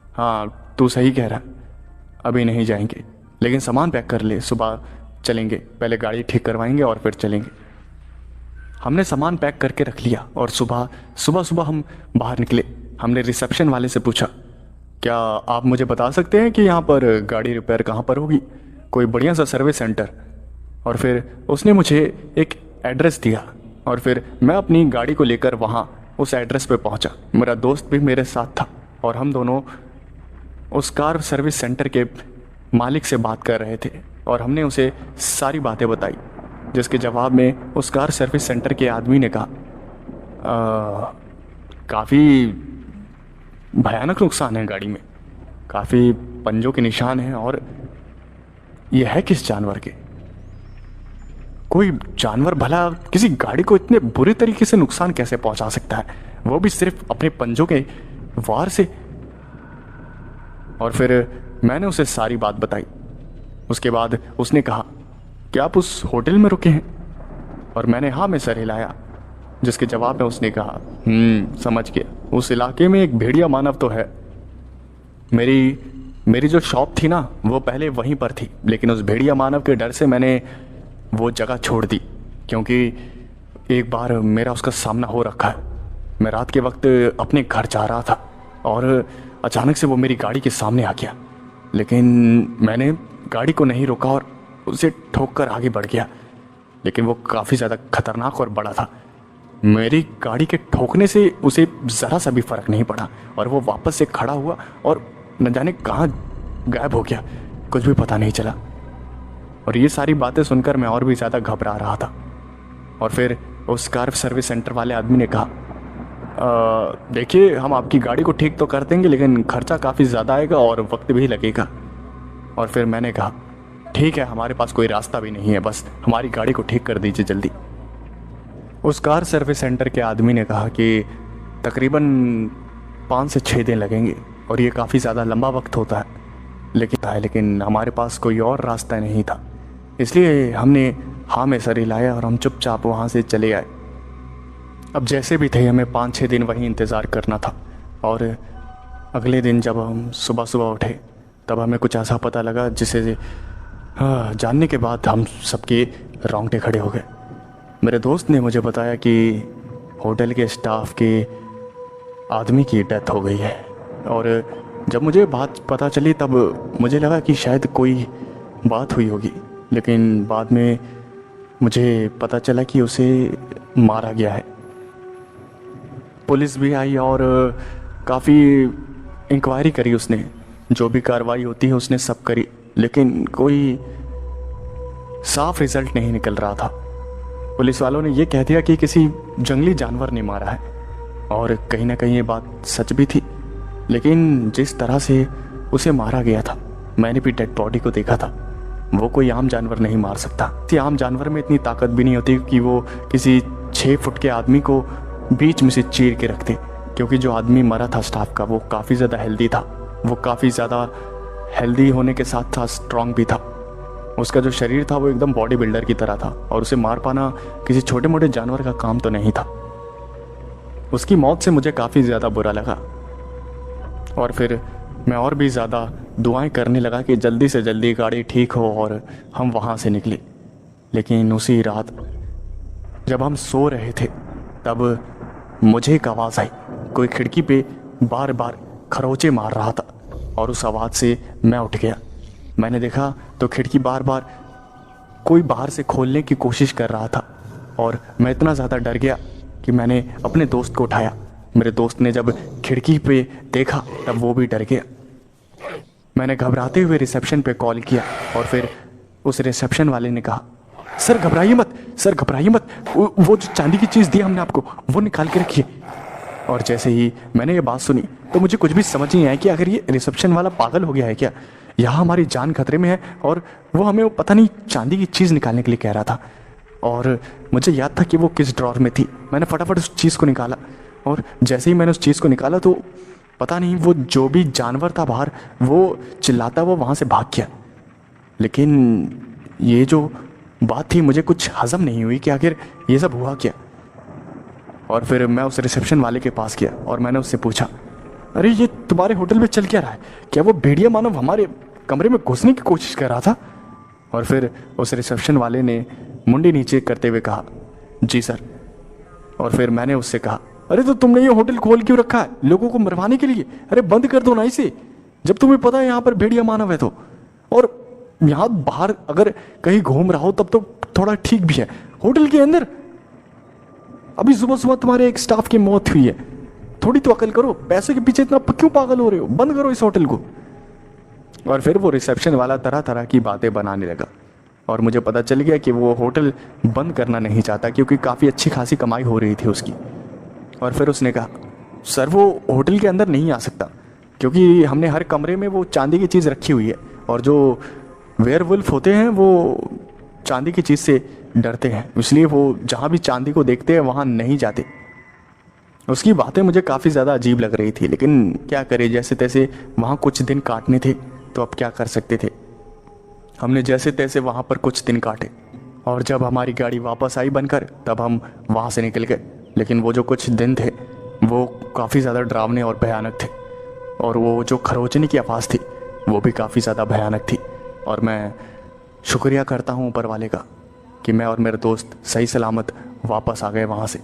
हाँ तू सही कह रहा, अभी नहीं जाएंगे, लेकिन सामान पैक कर ले, सुबह चलेंगे, पहले गाड़ी ठीक करवाएंगे और फिर चलेंगे। हमने सामान पैक करके रख लिया और सुबह सुबह हम बाहर निकले। हमने रिसेप्शन वाले से पूछा, क्या आप मुझे बता सकते हैं कि यहाँ पर गाड़ी रिपेयर कहाँ पर होगी, कोई बढ़िया सा सर्विस सेंटर? और फिर उसने मुझे एक एड्रेस दिया और फिर मैं अपनी गाड़ी को लेकर वहाँ उस एड्रेस पे पहुँचा। मेरा दोस्त भी मेरे साथ था और हम दोनों उस कार सर्विस सेंटर के मालिक से बात कर रहे थे और हमने उसे सारी बातें बताई, जिसके जवाब में उस कार सर्विस सेंटर के आदमी ने कहा, काफ़ी भयानक नुकसान है गाड़ी में, काफ़ी पंजों के निशान हैं और ये है किस जानवर के? कोई जानवर भला किसी गाड़ी को इतने बुरे तरीके से नुकसान कैसे पहुंचा सकता है, वो भी सिर्फ अपने पंजों के वार से। और फिर मैंने उसे सारी बात बताई। उसके बाद उसने कहा कि आप उस होटल में रुके हैं, और मैंने हाँ में सर हिलाया, जिसके जवाब में उसने कहा समझ गया, उस इलाके में एक भेड़िया मानव तो है। मेरी जो शॉप थी ना वो पहले वहीं पर थी, लेकिन उस भेड़िया मानव के डर से मैंने वो जगह छोड़ दी, क्योंकि एक बार मेरा उसका सामना हो रखा है। मैं रात के वक्त अपने घर जा रहा था और अचानक से वो मेरी गाड़ी के सामने आ गया, लेकिन मैंने गाड़ी को नहीं रोका और उसे ठोक कर आगे बढ़ गया। लेकिन वो काफ़ी ज़्यादा खतरनाक और बड़ा था। मेरी गाड़ी के ठोकने से उसे ज़रा सा भी फर्क नहीं पड़ा और वो वापस से खड़ा हुआ और न जाने कहाँ गायब हो गया, कुछ भी पता नहीं चला। और ये सारी बातें सुनकर मैं और भी ज़्यादा घबरा रहा था। और फिर उस कार सर्विस सेंटर वाले आदमी ने कहा देखिए, हम आपकी गाड़ी को ठीक तो कर देंगे, लेकिन खर्चा काफ़ी ज़्यादा आएगा और वक्त भी लगेगा। और फिर मैंने कहा ठीक है, हमारे पास कोई रास्ता भी नहीं है, बस हमारी गाड़ी को ठीक कर दीजिए जल्दी। उस कार सर्विस सेंटर के आदमी ने कहा कि तकरीबन 5 से 6 दिन लगेंगे और ये काफ़ी ज़्यादा लंबा वक्त होता है, लेकिन हमारे पास कोई और रास्ता नहीं था, इसलिए हमने हाँ में सर हिलाया और हम चुपचाप वहाँ से चले आए। अब जैसे भी थे हमें 5-6 दिन वहीं इंतज़ार करना था। और अगले दिन जब हम सुबह सुबह उठे तब हमें कुछ ऐसा पता लगा जिसे जानने के बाद हम सबके रोंगटे खड़े हो गए। मेरे दोस्त ने मुझे बताया कि होटल के स्टाफ के आदमी की डेथ हो गई है। और जब मुझे बात पता चली तब मुझे लगा कि शायद कोई बात हुई होगी, लेकिन बाद में मुझे पता चला कि उसे मारा गया है। पुलिस भी आई और काफ़ी इंक्वायरी करी उसने, जो भी कार्रवाई होती है उसने सब करी, लेकिन कोई साफ रिजल्ट नहीं निकल रहा था। पुलिस वालों ने ये कह दिया कि किसी जंगली जानवर ने मारा है, और कहीं ना कहीं ये बात सच भी थी। लेकिन जिस तरह से उसे मारा गया था, मैंने भी डेड बॉडी को देखा था, वो कोई आम जानवर नहीं मार सकता। किसी आम जानवर में इतनी ताकत भी नहीं होती कि वो किसी 6 फुट के आदमी को बीच में से चीर के रखते, क्योंकि जो आदमी मरा था स्टाफ का वो काफ़ी ज़्यादा हेल्दी था। वो काफ़ी ज़्यादा हेल्दी होने के साथ साथ स्ट्रांग भी था। उसका जो शरीर था वो एकदम बॉडी बिल्डर की तरह था, और उसे मार पाना किसी छोटे मोटे जानवर का काम तो नहीं था। उसकी मौत से मुझे काफ़ी ज़्यादा बुरा लगा, और फिर मैं और भी ज़्यादा दुआएं करने लगा कि जल्दी से जल्दी गाड़ी ठीक हो और हम वहाँ से निकले। लेकिन उसी रात जब हम सो रहे थे तब मुझे एक आवाज़ आई। कोई खिड़की पे बार बार खरोंचे मार रहा था, और उस आवाज़ से मैं उठ गया। मैंने देखा तो खिड़की बार बार कोई बाहर से खोलने की कोशिश कर रहा था, और मैं इतना ज़्यादा डर गया कि मैंने अपने दोस्त को उठाया। मेरे दोस्त ने जब खिड़की पे देखा तब वो भी डर गया। मैंने घबराते हुए रिसेप्शन पे कॉल किया, और फिर उस रिसेप्शन वाले ने कहा सर घबराइए मत, सर घबराइए मत, वो जो चांदी की चीज़ दी हमने आपको वो निकाल के रखिए। और जैसे ही मैंने ये बात सुनी तो मुझे कुछ भी समझ नहीं आया कि अगर ये रिसेप्शन वाला पागल हो गया है क्या, यहाँ हमारी जान खतरे में है और वो हमें वो पता नहीं चांदी की चीज़ निकालने के लिए कह रहा था। और मुझे याद था कि वो किस ड्रॉर में थी। मैंने फटाफट उस चीज़ को निकाला, और जैसे ही मैंने उस चीज़ को निकाला तो पता नहीं वो जो भी जानवर था बाहर वो चिल्लाता वो वहाँ से भाग गया। लेकिन ये जो बात थी मुझे कुछ हजम नहीं हुई कि आखिर ये सब हुआ क्या। और फिर मैं उस रिसेप्शन वाले के पास गया और मैंने उससे पूछा अरे ये तुम्हारे होटल में चल क्या रहा है, क्या वो भेड़िया मानव हमारे कमरे में घुसने की कोशिश कर रहा था? और फिर उस रिसेप्शन वाले ने मुंडी नीचे करते हुए कहा जी सर। और फिर मैंने उससे कहा अरे तो तुमने ये होटल खोल क्यों रखा है, लोगों को मरवाने के लिए? अरे बंद कर दो ना इसे, जब तुम्हें पता है यहाँ पर भेड़िया मानव है तो। और यहाँ बाहर अगर कहीं घूम रहा हो तब तो थोड़ा ठीक भी है, होटल के अंदर अभी सुबह सुबह तुम्हारे एक स्टाफ की मौत हुई है, थोड़ी तो अकल करो, पैसे के पीछे इतना क्यों पागल हो रहे हो, बंद करो इस होटल को। और फिर वो रिसेप्शन वाला तरह तरह की बातें बनाने लगा, और मुझे पता चल गया कि वो होटल बंद करना नहीं चाहता क्योंकि काफ़ी अच्छी खासी कमाई हो रही थी उसकी। और फिर उसने कहा सर वो होटल के अंदर नहीं आ सकता क्योंकि हमने हर कमरे में वो चांदी की चीज़ रखी हुई है, और जो वेयरवुल्फ होते हैं वो चांदी की चीज़ से डरते हैं, इसलिए वो जहाँ भी चांदी को देखते हैं वहाँ नहीं जाते। उसकी बातें मुझे काफ़ी ज़्यादा अजीब लग रही थी, लेकिन क्या करें, जैसे तैसे वहाँ कुछ दिन काटने थे तो अब क्या कर सकते थे। हमने जैसे तैसे वहाँ पर कुछ दिन काटे और जब हमारी गाड़ी वापस आई बनकर तब हम वहाँ से निकल गए। लेकिन वो जो कुछ दिन थे वो काफ़ी ज़्यादा डरावने और भयानक थे, और वो जो खरोचने की आवाज़ थी वो भी काफ़ी ज़्यादा भयानक थी। और मैं शुक्रिया करता हूँ ऊपर वाले का कि मैं और मेरे दोस्त सही सलामत वापस आ गए वहाँ से।